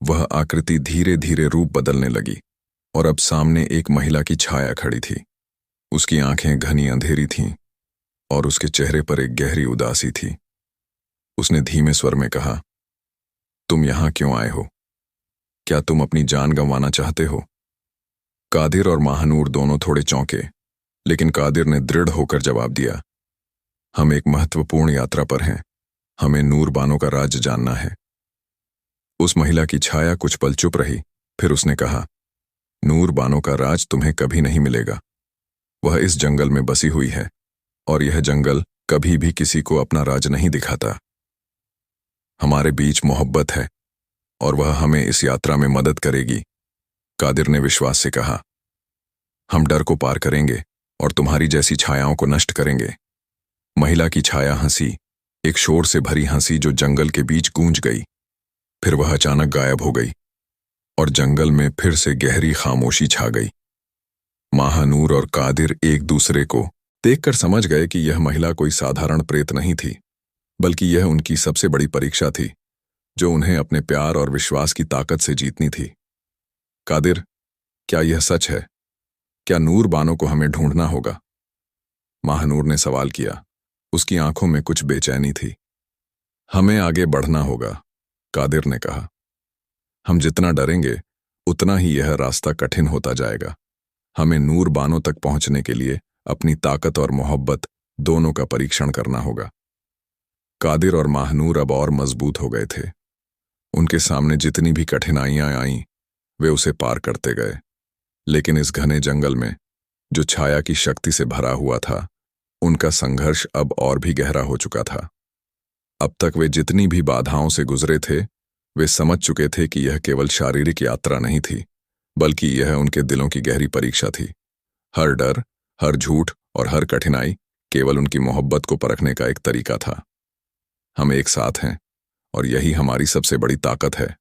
वह आकृति धीरे धीरे रूप बदलने लगी और अब सामने एक महिला की छाया खड़ी थी। उसकी आंखें घनी अंधेरी थीं और उसके चेहरे पर एक गहरी उदासी थी। उसने धीमे स्वर में कहा, तुम यहां क्यों आए हो? क्या तुम अपनी जान गंवाना चाहते हो? कादिर और महानूर दोनों थोड़े चौंके, लेकिन कादिर ने दृढ़ होकर जवाब दिया, हम एक महत्वपूर्ण यात्रा पर हैं। हमें नूर बानो का राज जानना है। उस महिला की छाया कुछ पल चुप रही, फिर उसने कहा, नूर बानो का राज तुम्हें कभी नहीं मिलेगा। वह इस जंगल में बसी हुई है और यह जंगल कभी भी किसी को अपना राज नहीं दिखाता। हमारे बीच मोहब्बत है और वह हमें इस यात्रा में मदद करेगी। कादिर ने विश्वास से कहा, हम डर को पार करेंगे और तुम्हारी जैसी छायाओं को नष्ट करेंगे। महिला की छाया हंसी, एक शोर से भरी हंसी जो जंगल के बीच गूंज गई। फिर वह अचानक गायब हो गई और जंगल में फिर से गहरी खामोशी छा गई। महानूर और कादिर एक दूसरे को देखकर समझ गए कि यह महिला कोई साधारण प्रेत नहीं थी, बल्कि यह उनकी सबसे बड़ी परीक्षा थी, जो उन्हें अपने प्यार और विश्वास की ताकत से जीतनी थी। कादिर, क्या यह सच है? क्या नूर बानो को हमें ढूंढना होगा? महानूर ने सवाल किया। उसकी आंखों में कुछ बेचैनी थी। हमें आगे बढ़ना होगा, कादिर ने कहा। हम जितना डरेंगे उतना ही यह रास्ता कठिन होता जाएगा। हमें नूर बानो तक पहुंचने के लिए अपनी ताकत और मोहब्बत दोनों का परीक्षण करना होगा। कादिर और महानूर अब और मजबूत हो गए थे। उनके सामने जितनी भी कठिनाइयां आईं, वे उसे पार करते गए। लेकिन इस घने जंगल में, जो छाया की शक्ति से भरा हुआ था, उनका संघर्ष अब और भी गहरा हो चुका था। अब तक वे जितनी भी बाधाओं से गुजरे थे, वे समझ चुके थे कि यह केवल शारीरिक यात्रा नहीं थी, बल्कि यह उनके दिलों की गहरी परीक्षा थी। हर डर, हर झूठ और हर कठिनाई केवल उनकी मोहब्बत को परखने का एक तरीका था। हम एक साथ हैं और यही हमारी सबसे बड़ी ताकत है,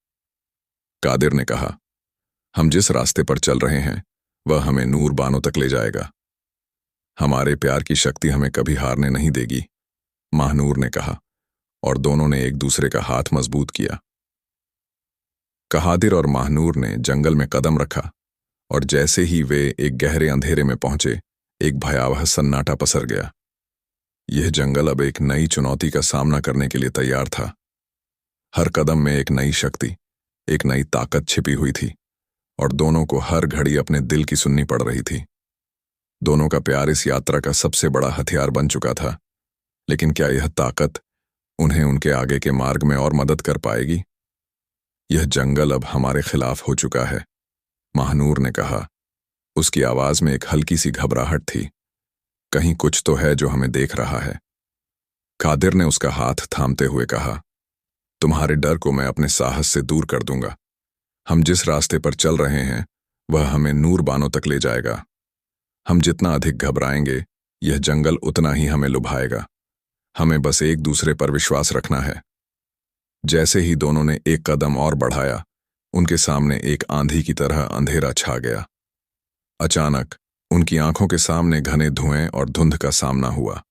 कादिर ने कहा। हम जिस रास्ते पर चल रहे हैं वह हमें नूर बानो तक ले जाएगा। हमारे प्यार की शक्ति हमें कभी हारने नहीं देगी, महानूर ने कहा, और दोनों ने एक दूसरे का हाथ मजबूत किया। कादिर और महानूर ने जंगल में कदम रखा और जैसे ही वे एक गहरे अंधेरे में पहुंचे, एक भयावह सन्नाटा पसर गया। यह जंगल अब एक नई चुनौती का सामना करने के लिए तैयार था। हर कदम में एक नई शक्ति, एक नई ताकत छिपी हुई थी और दोनों को हर घड़ी अपने दिल की सुननी पड़ रही थी। दोनों का प्यार इस यात्रा का सबसे बड़ा हथियार बन चुका था, लेकिन क्या यह ताकत उन्हें उनके आगे के मार्ग में और मदद कर पाएगी? यह जंगल अब हमारे खिलाफ हो चुका है, महानूर ने कहा। उसकी आवाज में एक हल्की सी घबराहट थी। कहीं कुछ तो है जो हमें देख रहा है। कादिर ने उसका हाथ थामते हुए कहा, तुम्हारे डर को मैं अपने साहस से दूर कर दूंगा। हम जिस रास्ते पर चल रहे हैं वह हमें नूर बानो तक ले जाएगा। हम जितना अधिक घबराएंगे, यह जंगल उतना ही हमें लुभाएगा। हमें बस एक दूसरे पर विश्वास रखना है। जैसे ही दोनों ने एक कदम और बढ़ाया, उनके सामने एक आंधी की तरह अंधेरा छा गया। अचानक उनकी आंखों के सामने घने धुएं और धुंध का सामना हुआ।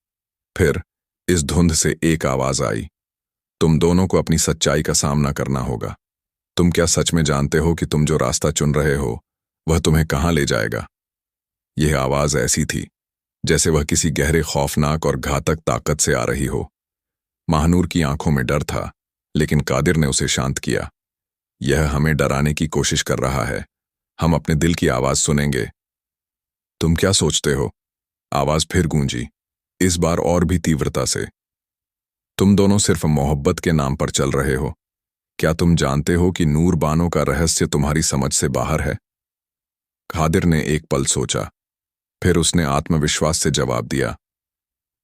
फिर इस धुंध से एक आवाज आई, तुम दोनों को अपनी सच्चाई का सामना करना होगा। तुम क्या सच में जानते हो कि तुम जो रास्ता चुन रहे हो वह तुम्हें कहां ले जाएगा? यह आवाज ऐसी थी जैसे वह किसी गहरे खौफनाक और घातक ताकत से आ रही हो। महानूर की आंखों में डर था, लेकिन कादिर ने उसे शांत किया। यह हमें डराने की कोशिश कर रहा है। हम अपने दिल की आवाज सुनेंगे। तुम क्या सोचते हो? आवाज फिर गूंजी, इस बार और भी तीव्रता से। तुम दोनों सिर्फ मोहब्बत के नाम पर चल रहे हो। क्या तुम जानते हो कि नूर बानो का रहस्य तुम्हारी समझ से बाहर है? कादिर ने एक पल सोचा, फिर उसने आत्मविश्वास से जवाब दिया,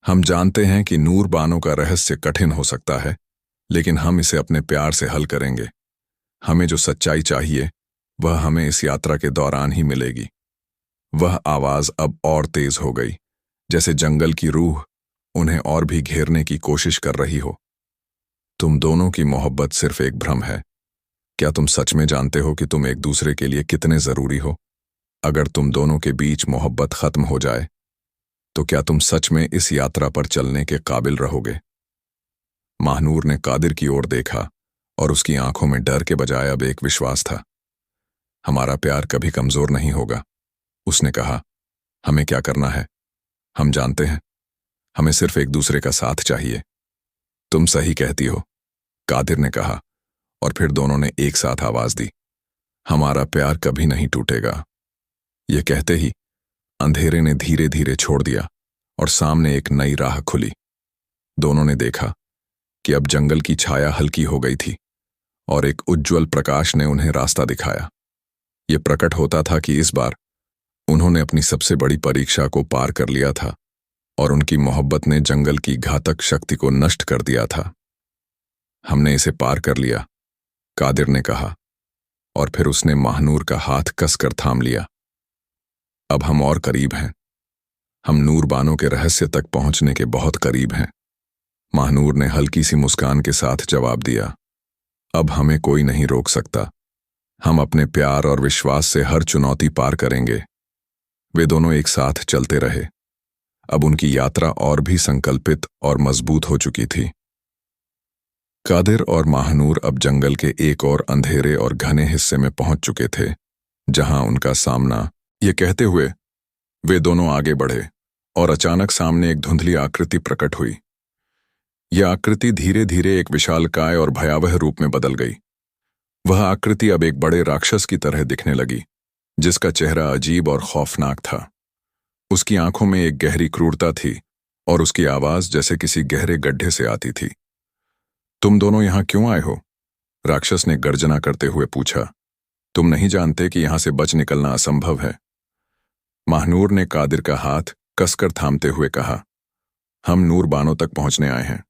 हम जानते हैं कि नूर बानो का रहस्य कठिन हो सकता है, लेकिन हम इसे अपने प्यार से हल करेंगे। हमें जो सच्चाई चाहिए वह हमें इस यात्रा के दौरान ही मिलेगी। वह आवाज अब और तेज हो गई, जैसे जंगल की रूह उन्हें और भी घेरने की कोशिश कर रही हो। तुम दोनों की मोहब्बत सिर्फ एक भ्रम है। क्या तुम सच में जानते हो कि तुम एक दूसरे के लिए कितने जरूरी हो? अगर तुम दोनों के बीच मोहब्बत खत्म हो जाए तो क्या तुम सच में इस यात्रा पर चलने के काबिल रहोगे? महानूर ने कादिर की ओर देखा और उसकी आंखों में डर के बजाय अब एक विश्वास था। हमारा प्यार कभी कमजोर नहीं होगा, उसने कहा। हमें क्या करना है हम जानते हैं, हमें सिर्फ एक दूसरे का साथ चाहिए। तुम सही कहती हो, कादिर ने कहा, और फिर दोनों ने एक साथ आवाज दी, हमारा प्यार कभी नहीं टूटेगा। ये कहते ही अंधेरे ने धीरे धीरे छोड़ दिया और सामने एक नई राह खुली। दोनों ने देखा कि अब जंगल की छाया हल्की हो गई थी और एक उज्ज्वल प्रकाश ने उन्हें रास्ता दिखाया। ये प्रकट होता था कि इस बार उन्होंने अपनी सबसे बड़ी परीक्षा को पार कर लिया था और उनकी मोहब्बत ने जंगल की घातक शक्ति को नष्ट कर दिया था। हमने इसे पार कर लिया, कादिर ने कहा, और फिर उसने महानूर का हाथ कसकर थाम लिया। अब हम और करीब हैं, हम नूरबानो के रहस्य तक पहुंचने के बहुत करीब हैं। महानूर ने हल्की सी मुस्कान के साथ जवाब दिया, अब हमें कोई नहीं रोक सकता। हम अपने प्यार और विश्वास से हर चुनौती पार करेंगे। वे दोनों एक साथ चलते रहे। अब उनकी यात्रा और भी संकल्पित और मजबूत हो चुकी थी। कादिर और महानूर अब जंगल के एक और अंधेरे और घने हिस्से में पहुंच चुके थे, जहां उनका सामना, ये कहते हुए वे दोनों आगे बढ़े और अचानक सामने एक धुंधली आकृति प्रकट हुई। यह आकृति धीरे धीरे एक विशालकाय और भयावह रूप में बदल गई। वह आकृति अब एक बड़े राक्षस की तरह दिखने लगी, जिसका चेहरा अजीब और खौफनाक था। उसकी आंखों में एक गहरी क्रूरता थी और उसकी आवाज जैसे किसी गहरे गड्ढे से आती थी। तुम दोनों यहां क्यों आए हो? राक्षस ने गर्जना करते हुए पूछा। तुम नहीं जानते कि यहां से बच निकलना असंभव है? महानूर ने कादिर का हाथ कसकर थामते हुए कहा, हम नूरबानो तक पहुंचने आए हैं,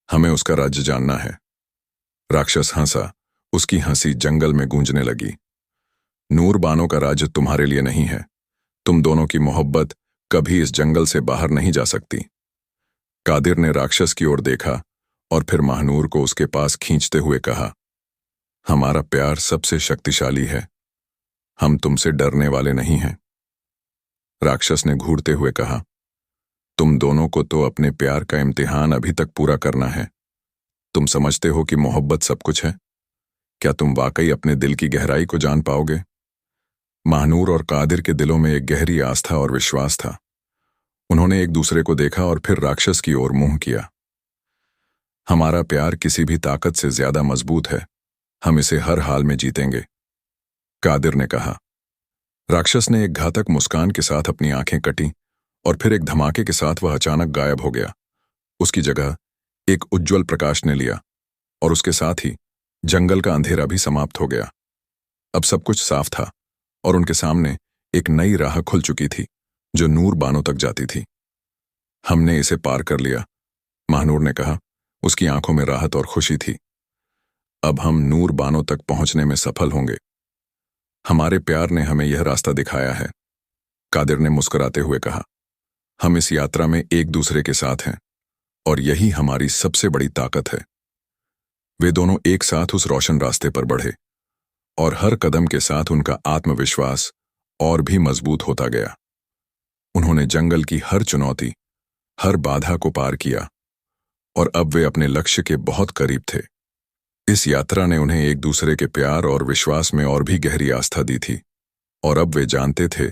हमें उसका राज्य जानना है। राक्षस हंसा, उसकी हंसी जंगल में गूंजने लगी। नूरबानो का राज्य तुम्हारे लिए नहीं है, तुम दोनों की मोहब्बत कभी इस जंगल से बाहर नहीं जा सकती। कादिर ने राक्षस की ओर देखा और फिर महानूर को उसके पास खींचते हुए कहा, हमारा प्यार सबसे शक्तिशाली है, हम तुमसे डरने वाले नहीं हैं। राक्षस ने घूरते हुए कहा, तुम दोनों को तो अपने प्यार का इम्तिहान अभी तक पूरा करना है। तुम समझते हो कि मोहब्बत सब कुछ है? क्या तुम वाकई अपने दिल की गहराई को जान पाओगे? महानूर और कादिर के दिलों में एक गहरी आस्था और विश्वास था। उन्होंने एक दूसरे को देखा और फिर राक्षस की ओर मुंह किया। हमारा प्यार किसी भी ताकत से ज्यादा मजबूत है, हम इसे हर हाल में जीतेंगे, कादिर ने कहा। राक्षस ने एक घातक मुस्कान के साथ अपनी आंखें कटी और फिर एक धमाके के साथ वह अचानक गायब हो गया। उसकी जगह एक उज्ज्वल प्रकाश ने लिया और उसके साथ ही जंगल का अंधेरा भी समाप्त हो गया। अब सब कुछ साफ था और उनके सामने एक नई राह खुल चुकी थी जो नूरबानो तक जाती थी। हमने इसे पार कर लिया, महानूर ने कहा। उसकी आंखों में राहत और खुशी थी। अब हम नूरबानो तक पहुंचने में सफल होंगे। हमारे प्यार ने हमें यह रास्ता दिखाया है, कादिर ने मुस्कुराते हुए कहा। हम इस यात्रा में एक दूसरे के साथ हैं और यही हमारी सबसे बड़ी ताकत है। वे दोनों एक साथ उस रोशन रास्ते पर बढ़े और हर कदम के साथ उनका आत्मविश्वास और भी मजबूत होता गया। उन्होंने जंगल की हर चुनौती, हर बाधा को पार किया और अब वे अपने लक्ष्य के बहुत करीब थे। इस यात्रा ने उन्हें एक दूसरे के प्यार और विश्वास में और भी गहरी आस्था दी थी और अब वे जानते थे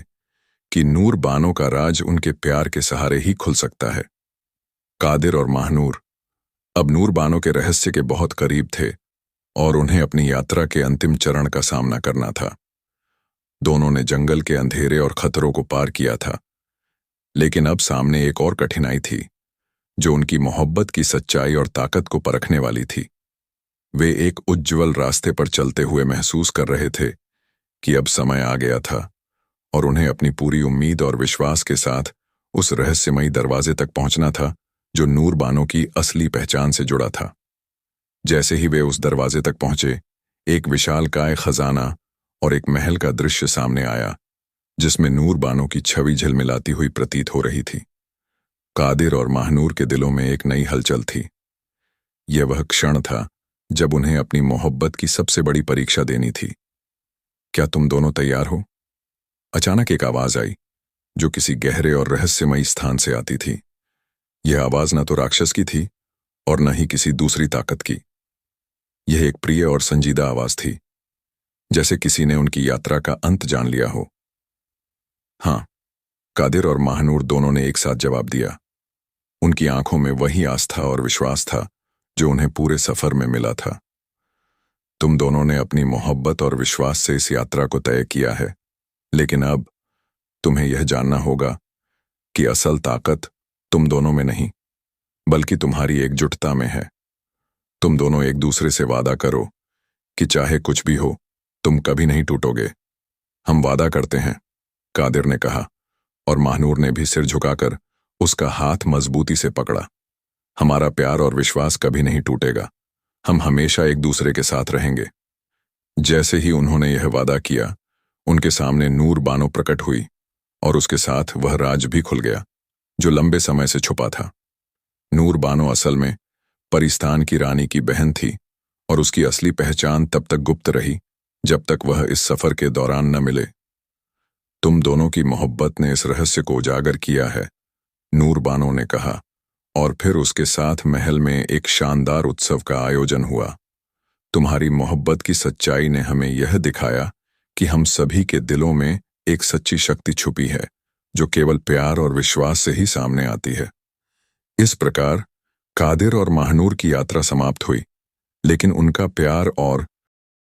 कि नूरबानो का राज उनके प्यार के सहारे ही खुल सकता है। कादिर और महानूर अब नूरबानो के रहस्य के बहुत करीब थे और उन्हें अपनी यात्रा के अंतिम चरण का सामना करना था। दोनों ने जंगल के अंधेरे और खतरों को पार किया था, लेकिन अब सामने एक और कठिनाई थी जो उनकी मोहब्बत की सच्चाई और ताकत को परखने वाली थी। वे एक उज्ज्वल रास्ते पर चलते हुए महसूस कर रहे थे कि अब समय आ गया था और उन्हें अपनी पूरी उम्मीद और विश्वास के साथ उस रहस्यमयी दरवाजे तक पहुंचना था जो नूरबानो की असली पहचान से जुड़ा था। जैसे ही वे उस दरवाजे तक पहुंचे, एक विशालकाय खजाना और एक महल का दृश्य सामने आया जिसमें नूरबानो की छवि झिलमिलाती हुई प्रतीत हो रही थी। कादिर और महानूर के दिलों में एक नई हलचल थी। यह वह क्षण था जब उन्हें अपनी मोहब्बत की सबसे बड़ी परीक्षा देनी थी। क्या तुम दोनों तैयार हो? अचानक एक आवाज आई जो किसी गहरे और रहस्यमयी स्थान से आती थी। यह आवाज न तो राक्षस की थी और न ही किसी दूसरी ताकत की। यह एक प्रिय और संजीदा आवाज थी, जैसे किसी ने उनकी यात्रा का अंत जान लिया हो। हाँ, कादिर और महानूर दोनों ने एक साथ जवाब दिया। उनकी आंखों में वही आस्था और विश्वास था जो उन्हें पूरे सफर में मिला था। तुम दोनों ने अपनी मोहब्बत और विश्वास से इस यात्रा को तय किया है, लेकिन अब तुम्हें यह जानना होगा कि असल ताकत तुम दोनों में नहीं, बल्कि तुम्हारी एकजुटता में है। तुम दोनों एक दूसरे से वादा करो कि चाहे कुछ भी हो, तुम कभी नहीं टूटोगे। हम वादा करते हैं, कादिर ने कहा, और महानूर ने भी सिर झुकाकर उसका हाथ मजबूती से पकड़ा। हमारा प्यार और विश्वास कभी नहीं टूटेगा। हम हमेशा एक दूसरे के साथ रहेंगे। जैसे ही उन्होंने यह वादा किया, उनके सामने नूर बानो प्रकट हुई और उसके साथ वह राज भी खुल गया जो लंबे समय से छुपा था। नूर बानो असल में परिस्तान की रानी की बहन थी और उसकी असली पहचान तब तक गुप्त रही जब तक वह इस सफर के दौरान न मिले। तुम दोनों की मोहब्बत ने इस रहस्य को उजागर किया है, नूर बानो ने कहा, और फिर उसके साथ महल में एक शानदार उत्सव का आयोजन हुआ। तुम्हारी मोहब्बत की सच्चाई ने हमें यह दिखाया कि हम सभी के दिलों में एक सच्ची शक्ति छुपी है जो केवल प्यार और विश्वास से ही सामने आती है। इस प्रकार कादिर और महानूर की यात्रा समाप्त हुई, लेकिन उनका प्यार और